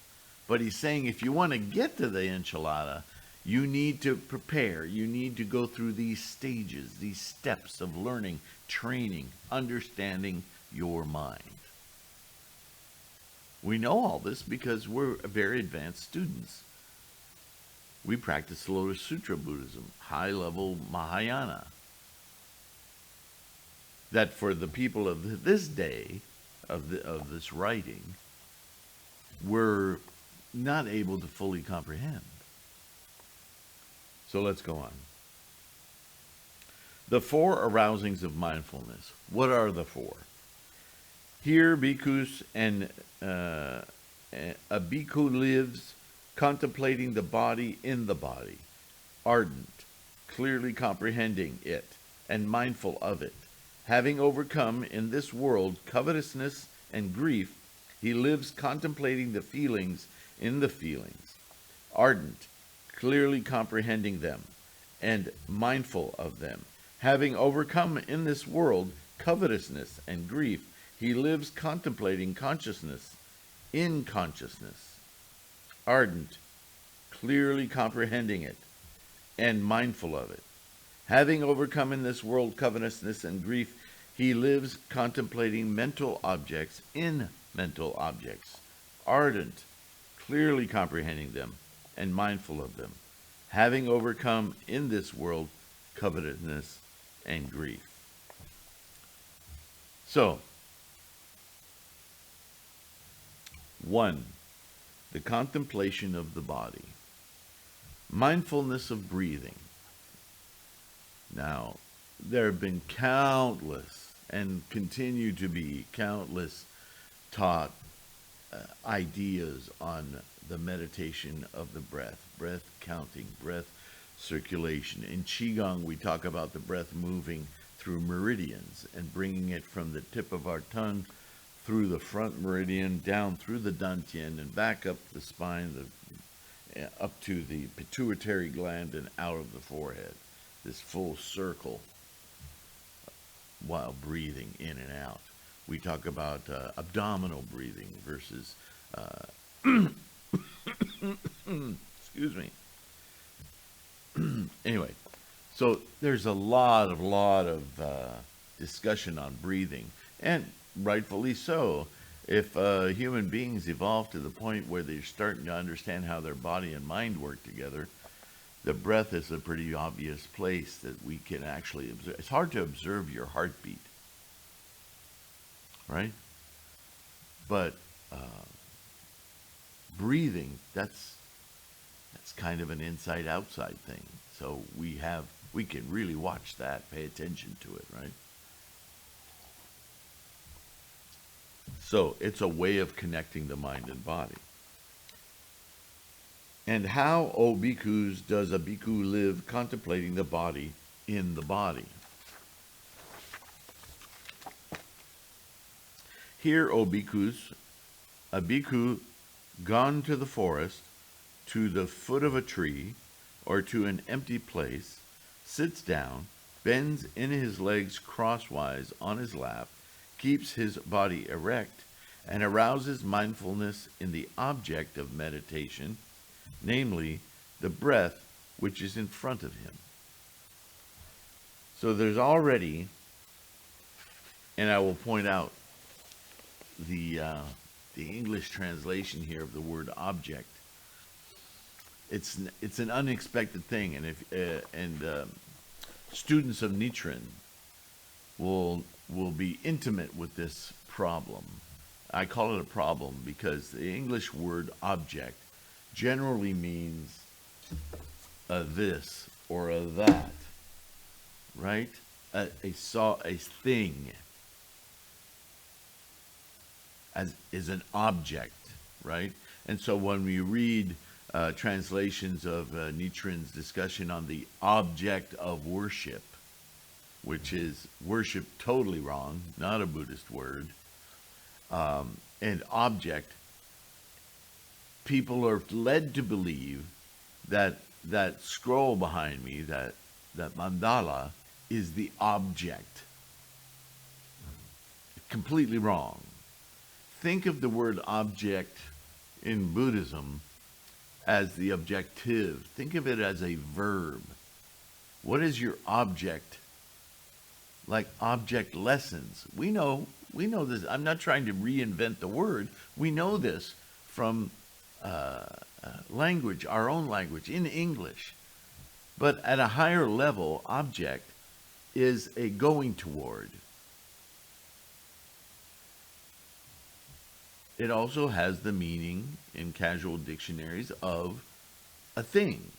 But he's saying if you want to get to the enchilada, you need to prepare. You need to go through these stages, these steps of learning, training, understanding your mind. We know all this because we're very advanced students. We practice Lotus Sutra Buddhism, high-level Mahayana. That for the people of this day, of this writing, we're not able to fully comprehend. So let's go on. The four arousings of mindfulness. What are the four? Here, bhikkhus and a bhikkhu lives contemplating the body in the body, ardent, clearly comprehending it, and mindful of it. Having overcome in this world covetousness and grief, he lives contemplating the feelings in the feelings, ardent, clearly comprehending them, and mindful of them. Having overcome in this world covetousness and grief, he lives contemplating consciousness in consciousness, ardent, clearly comprehending it, and mindful of it. Having overcome in this world covetousness and grief, he lives contemplating mental objects in mental objects, ardent, clearly comprehending them, and mindful of them. Having overcome in this world covetousness and grief. So, 1. The contemplation of the body. Mindfulness of breathing. Now, there have been countless, and continue to be countless, taught ideas on the meditation of the breath counting, breath circulation. In Qigong, we talk about the breath moving through meridians and bringing it from the tip of our tongue through the front meridian, down through the dantian, and back up the spine, up to the pituitary gland and out of the forehead. This full circle while breathing in and out. We talk about abdominal breathing versus, excuse me. Anyway, so there's a lot of discussion on breathing, and rightfully so. If human beings evolve to the point where they're starting to understand how their body and mind work together, the breath is a pretty obvious place that we can actually observe. It's hard to observe your heartbeat, right? But breathing, that's kind of an inside-outside thing. So we have We can really watch that, pay attention to it, right? So it's a way of connecting the mind and body. And how, O bhikkhus, does a bhikkhu live contemplating the body in the body? Here, O bhikkhus, a bhikkhu gone to the forest, to the foot of a tree, or to an empty place, sits down, bends in his legs crosswise on his lap, keeps his body erect, and arouses mindfulness in the object of meditation, namely, the breath which is in front of him. So there's already, and I will point out the English translation here of the word object. It's an unexpected thing, and students of Nichiren will be intimate with this problem. I call it a problem because the English word object generally means a this or a that, right? A thing is an object, right? And so when we read translations of Nichiren's discussion on the object of worship, which is worship totally wrong, not a Buddhist word, and object, people are led to believe that that scroll behind me, that mandala, is the object. Completely wrong. Think of the word object in Buddhism as the objective. Think of it as a verb. What is your object? Like object lessons. We know this. I'm not trying to reinvent the word. We know this from language, our own language, in English. But at a higher level, object is a going toward. It also has the meaning in casual dictionaries of a thing.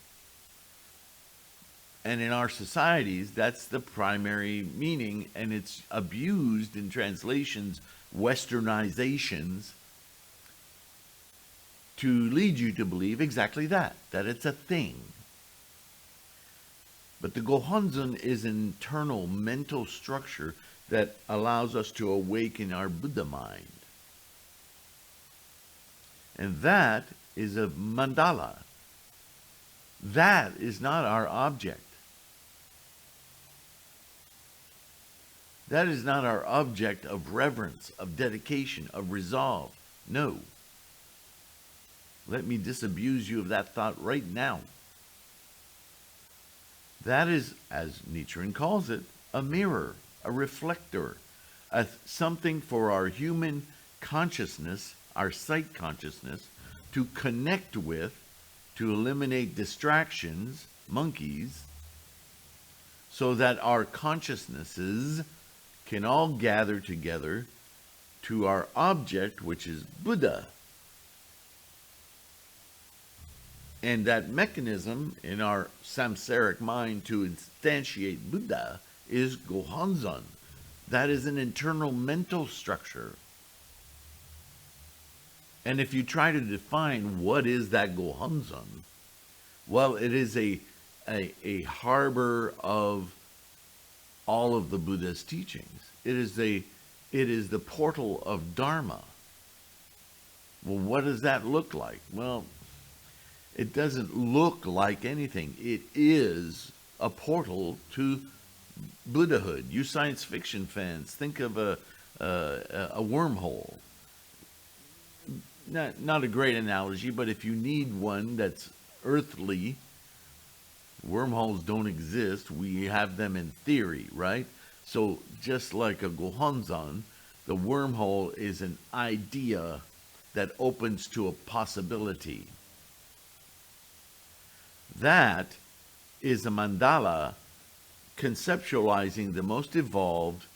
And in our societies, that's the primary meaning, and it's abused in translations, westernizations, to lead you to believe exactly that it's a thing. But the Gohonzon is an internal mental structure that allows us to awaken our Buddha mind. And that is a mandala. That is not our object. That is not our object of reverence, of dedication, of resolve. No. Let me disabuse you of that thought right now. That is, as Nichiren calls it, a mirror, a reflector, something for our human consciousness, our sight consciousness, to connect with, to eliminate distractions, monkeys, so that our consciousnesses can all gather together to our object, which is Buddha. And that mechanism in our samsaric mind to instantiate Buddha is Gohonzon. That is an internal mental structure. And if you try to define what is that Gohonzon, well, it is a harbor of all of the Buddha's teachings. It is the portal of Dharma. Well, what does that look like? Well, it doesn't look like anything. It is a portal to Buddhahood. You science fiction fans, think of a wormhole. Not a great analogy, but if you need one that's earthly, wormholes don't exist. We have them in theory, right? So just like a Gohonzon, the wormhole is an idea that opens to a possibility. That is a mandala conceptualizing the most evolved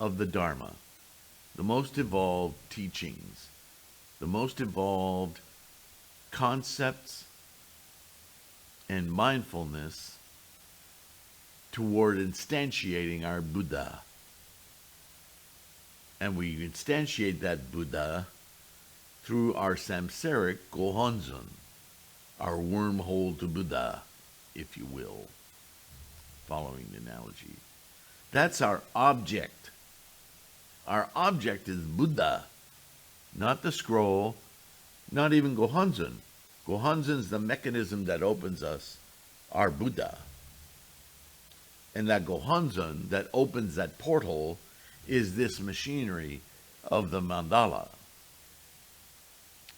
of the Dharma, the most evolved teachings, the most evolved concepts and mindfulness toward instantiating our Buddha. And we instantiate that Buddha through our samsaric gohonzon, our wormhole to Buddha, if you will, following the analogy. That's our object. Our object is Buddha, not the scroll, not even gohonzon. Gohonzon is the mechanism that opens us, our Buddha. And that gohonzon that opens that portal is this machinery of the mandala.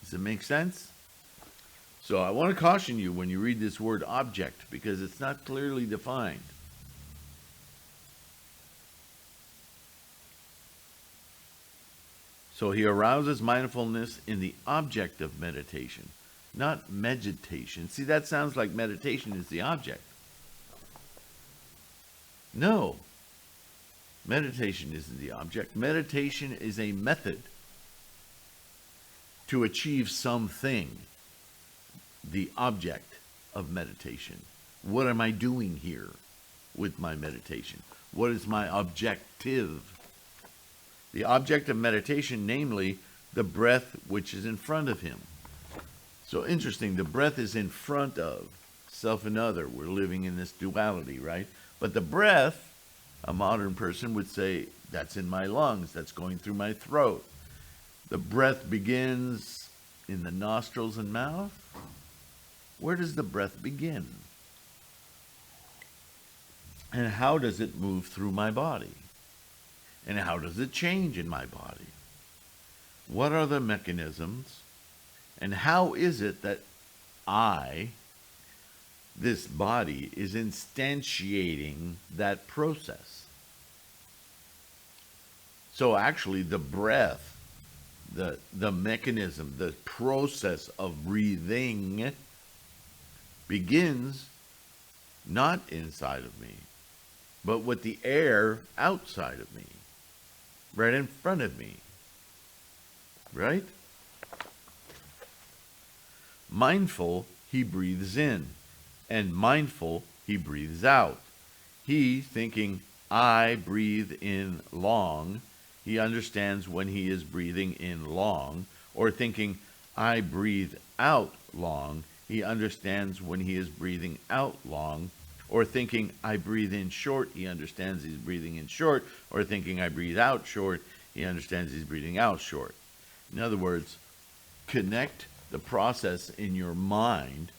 Does it make sense? So I want to caution you when you read this word object, because it's not clearly defined. So he arouses mindfulness in the object of meditation, not meditation. See, that sounds like meditation is the object. No. Meditation isn't the object. Meditation is a method to achieve something, the object of meditation. What am I doing here with my meditation? What is my objective? The object of meditation, namely, the breath which is in front of him. So interesting, the breath is in front of self and other. We're living in this duality, right? But the breath, a modern person would say, that's in my lungs, that's going through my throat. The breath begins in the nostrils and mouth. Where does the breath begin? And how does it move through my body? And how does it change in my body? What are the mechanisms? And how is it that this body, is instantiating that process? So actually the breath, the mechanism, the process of breathing begins not inside of me, but with the air outside of me, right in front of me, right? Mindful, he breathes in, and mindful, he breathes out. He, thinking, I breathe in long, he understands when he is breathing in long, or thinking, I breathe out long, he understands when he is breathing out long, or thinking, I breathe in short, he understands he's breathing in short, or thinking, I breathe out short, he understands he's breathing out short. In other words, connect the process in your mind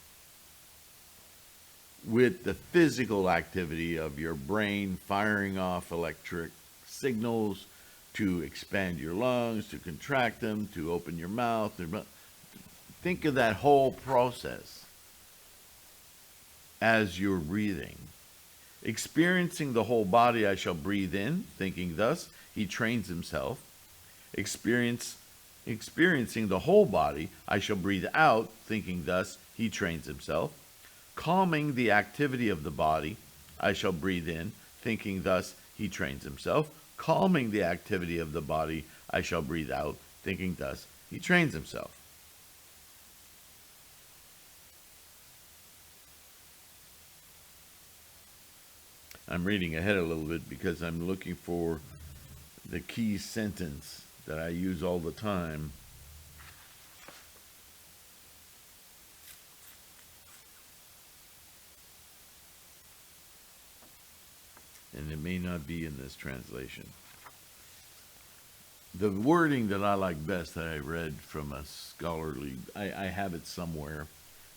with the physical activity of your brain firing off electric signals to expand your lungs, to contract them, to open your mouth. Think of that whole process as you're breathing. Experiencing the whole body, I shall breathe in, thinking thus, he trains himself. Experiencing the whole body, I shall breathe out, thinking thus, he trains himself. Calming the activity of the body, I shall breathe in, thinking thus, he trains himself. Calming the activity of the body, I shall breathe out, thinking thus, he trains himself. I'm reading ahead a little bit because I'm looking for the key sentence that I use all the time. And it may not be in this translation. The wording that I like best that I read from a scholarly, I have it somewhere.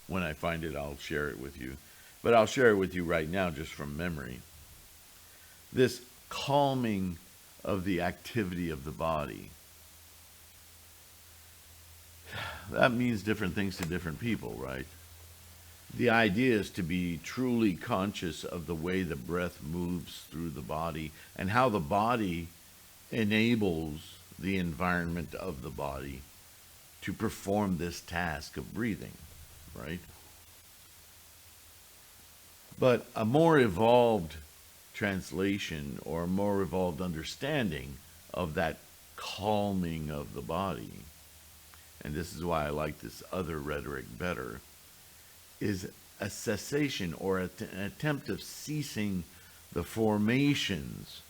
When I find it, I'll share it with you. But I'll share it with you right now just from memory. This calming of the activity of the body. That means different things to different people, right? The idea is to be truly conscious of the way the breath moves through the body and how the body enables the environment of the body to perform this task of breathing, right? But a more evolved translation or a more evolved understanding of that calming of the body, and this is why I like this other rhetoric better, is a cessation or an attempt of ceasing the formations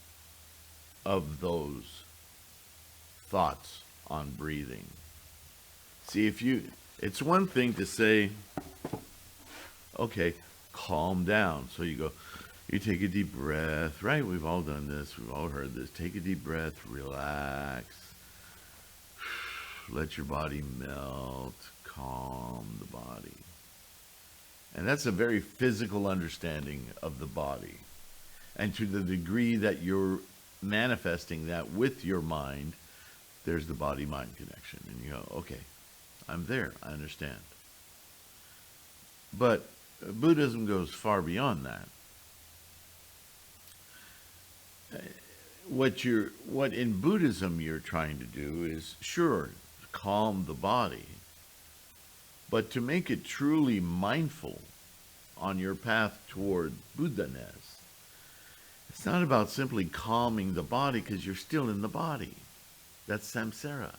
of those thoughts on breathing. See, it's one thing to say, okay, calm down. So you take a deep breath, right? We've all done this. We've all heard this. Take a deep breath, relax. Let your body melt, calm the body. And that's a very physical understanding of the body. And to the degree that you're manifesting that with your mind, there's the body-mind connection. And you go, okay, I'm there, I understand. But Buddhism goes far beyond that. What in Buddhism you're trying to do is, sure, calm the body, but to make it truly mindful on your path toward Buddha-ness, it's not about simply calming the body because you're still in the body. That's samsara.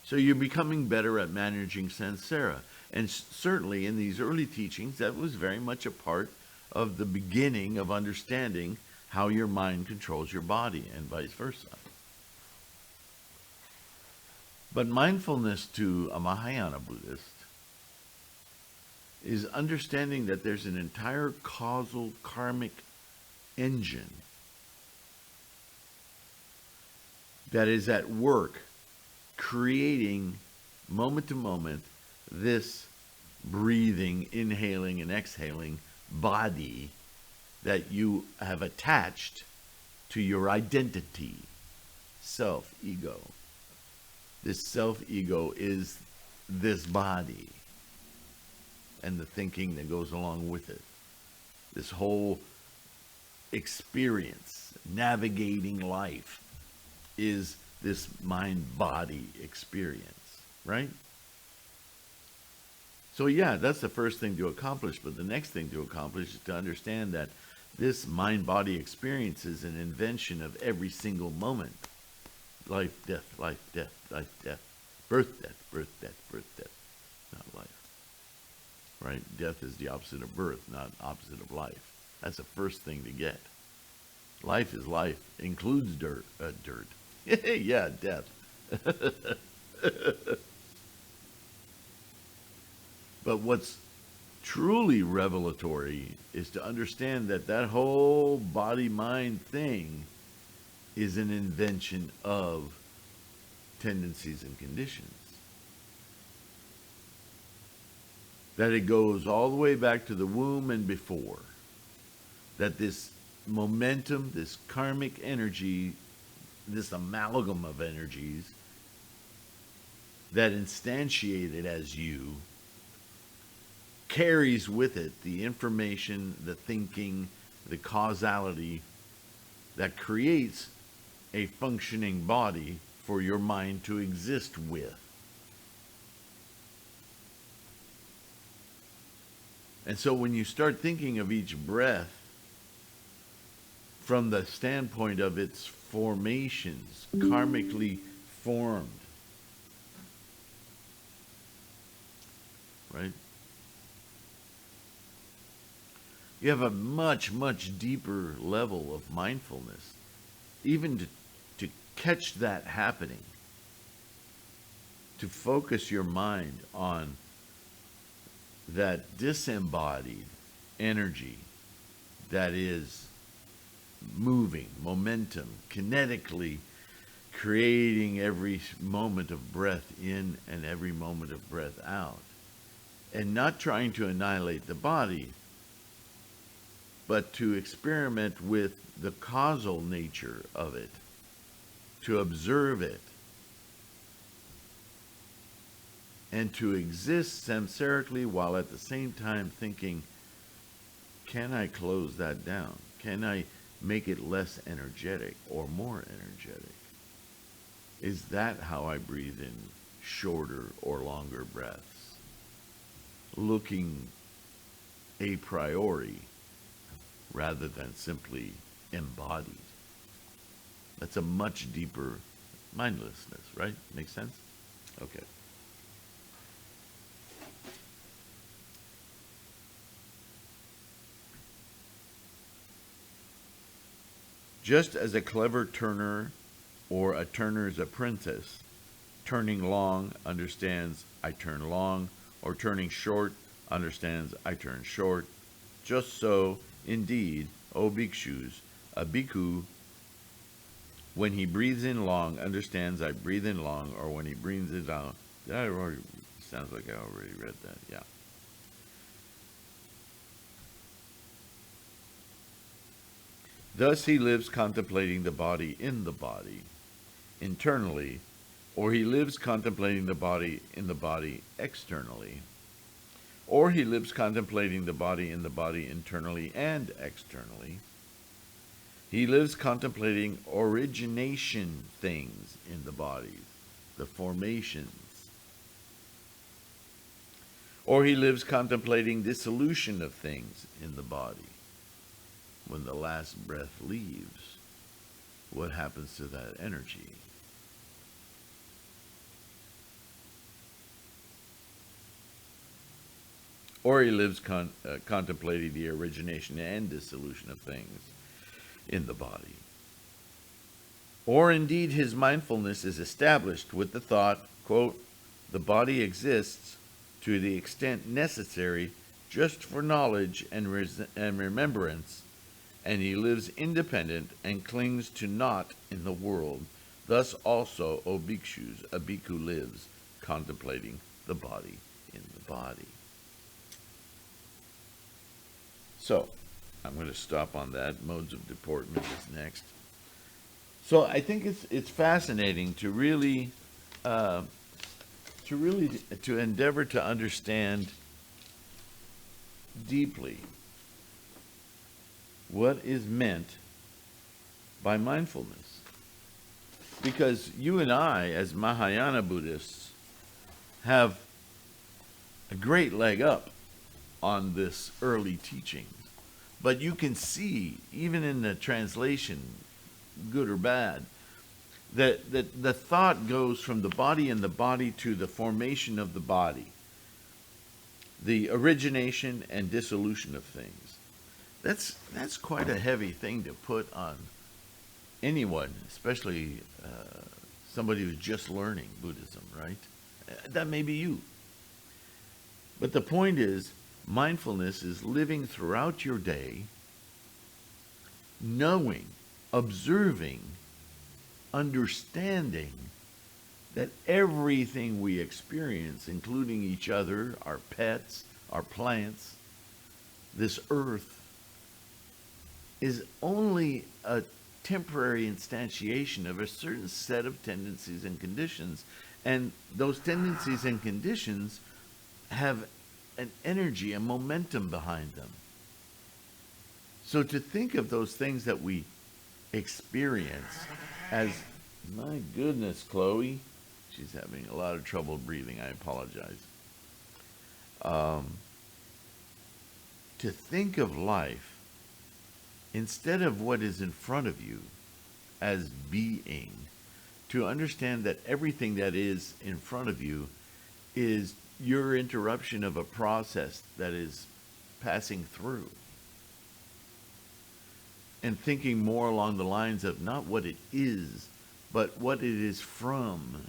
So you're becoming better at managing samsara. And certainly in these early teachings, that was very much a part of the beginning of understanding how your mind controls your body and vice versa. But mindfulness to a Mahayana Buddhist is understanding that there's an entire causal karmic engine that is at work creating moment to moment this breathing, inhaling and exhaling body that you have attached to your identity, self, ego. This self-ego is this body and the thinking that goes along with it. This whole experience, navigating life, is this mind-body experience, right? So yeah, that's the first thing to accomplish, but the next thing to accomplish is to understand that this mind-body experience is an invention of every single moment. Life, death, life, death, life, death. Birth, death, birth, death, birth, death. Not life. Right? Death is the opposite of birth, not opposite of life. That's the first thing to get. Life is life. Includes dirt. Yeah, death. But what's truly revelatory is to understand that that whole body-mind thing is an invention of tendencies and conditions. That it goes all the way back to the womb and before. That this momentum, this karmic energy, this amalgam of energies that instantiated as you carries with it the information, the thinking, the causality that creates a functioning body for your mind to exist with. And so when you start thinking of each breath from the standpoint of its formations, karmically formed, right? You have a much, much deeper level of mindfulness, even to catch that happening, to focus your mind on that disembodied energy that is moving, momentum, kinetically creating every moment of breath in and every moment of breath out, and not trying to annihilate the body, but to experiment with the causal nature of it, to observe it, and to exist samsarically while at the same time thinking, can I close that down? Can I make it less energetic or more energetic? Is that how I breathe in shorter or longer breaths? Looking a priori rather than simply embodied. That's a much deeper mindlessness, right? Make sense? Okay. Just as a clever turner or a turner's apprentice, turning long understands I turn long, or turning short understands I turn short, just so, indeed, O bhikshus, a bhikkhu, when he breathes in long, understands I breathe in long, or when he breathes it out. Sounds like I already read that, yeah. Thus he lives contemplating the body in the body, internally, or he lives contemplating the body in the body externally, or he lives contemplating the body in the body internally and externally. He lives contemplating origination things in the body, the formations. Or he lives contemplating dissolution of things in the body. When the last breath leaves, what happens to that energy? Or he lives contemplating the origination and dissolution of things in the body. Or indeed his mindfulness is established with the thought, quote, the body exists to the extent necessary just for knowledge and remembrance, and he lives independent and clings to naught in the world. Thus also, O bhikshus, a bhikkhu lives contemplating the body in the body. So, I'm going to stop on that. Modes of deportment is next. So I think it's fascinating to really endeavor to understand deeply what is meant by mindfulness. Because you and I, as Mahayana Buddhists, have a great leg up on this early teaching. But you can see, even in the translation, good or bad, that the thought goes from the body and the body to the formation of the body, the origination and dissolution of things. That's quite a heavy thing to put on anyone, especially somebody who's just learning Buddhism, right? That may be you. But the point is, mindfulness is living throughout your day, knowing, observing, understanding that everything we experience, including each other, our pets, our plants, this earth, is only a temporary instantiation of a certain set of tendencies and conditions. And those tendencies and conditions have an energy, a momentum behind them. So to think of those things that we experience as, my goodness, Chloe, she's having a lot of trouble breathing, I apologize. To think of life, instead of what is in front of you as being, to understand that everything that is in front of you is your interruption of a process that is passing through. And thinking more along the lines of not what it is, but what it is from.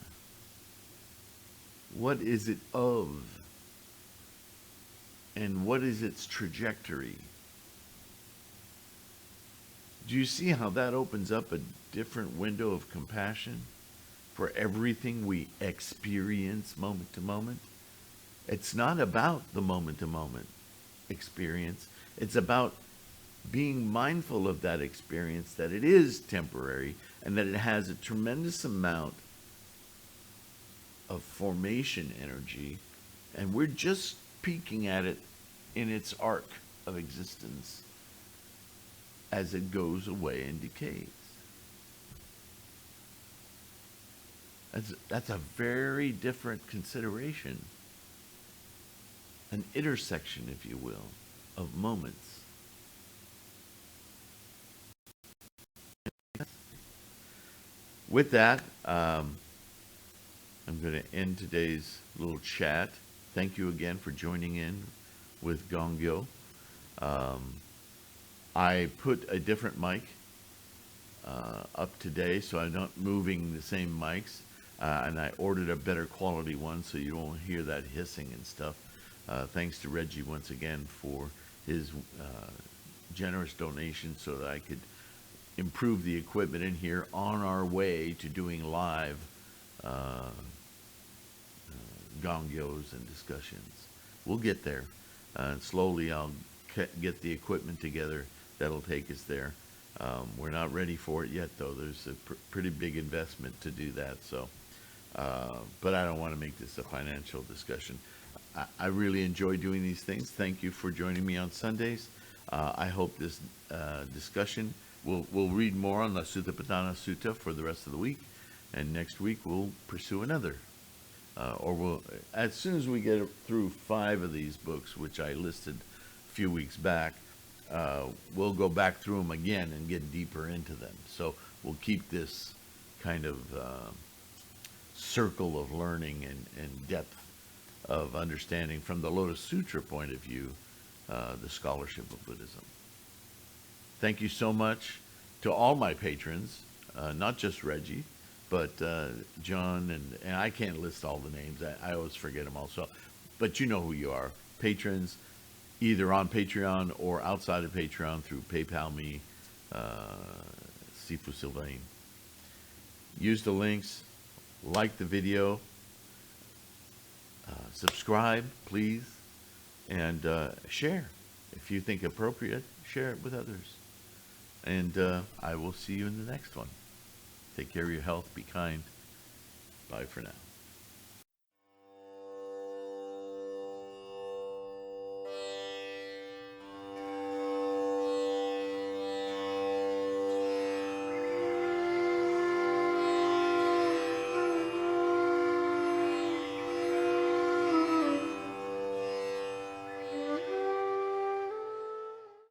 What is it of? And what is its trajectory? Do you see how that opens up a different window of compassion for everything we experience moment to moment? It's not about the moment-to-moment experience. It's about being mindful of that experience, that it is temporary, and that it has a tremendous amount of formation energy, and we're just peeking at it in its arc of existence as it goes away and decays. That's a very different consideration. An intersection, if you will, of moments. With that, I'm going to end today's little chat. Thank you again for joining in with Gongyo. I put a different mic up today, so I'm not moving the same mics. And I ordered a better quality one so you don't hear that hissing and stuff. Thanks to Reggie once again for his generous donation so that I could improve the equipment in here on our way to doing live Gongyos and discussions. We'll get there. And slowly I'll get the equipment together that'll take us there. We're not ready for it yet, though. There's a pretty big investment to do that. So, but I don't want to make this a financial discussion. I really enjoy doing these things. Thank you for joining me on Sundays. I hope this discussion, we'll read more on the Satipatthana Sutta for the rest of the week. And next week we'll pursue another. Or we'll, as soon as we get through 5 of these books, which I listed a few weeks back, we'll go back through them again and get deeper into them. So we'll keep this kind of circle of learning and depth of understanding from the Lotus Sutra point of view, the scholarship of Buddhism. Thank you so much to all my patrons, not just Reggie, but John, and I can't list all the names. I always forget them all. So, but you know who you are. Patrons, either on Patreon or outside of Patreon through PayPal me, Sifu Sylvain. Use the links, like the video, subscribe, please, and share. If you think appropriate, share it with others. And I will see you in the next one. Take care of your health. Be kind. Bye for now.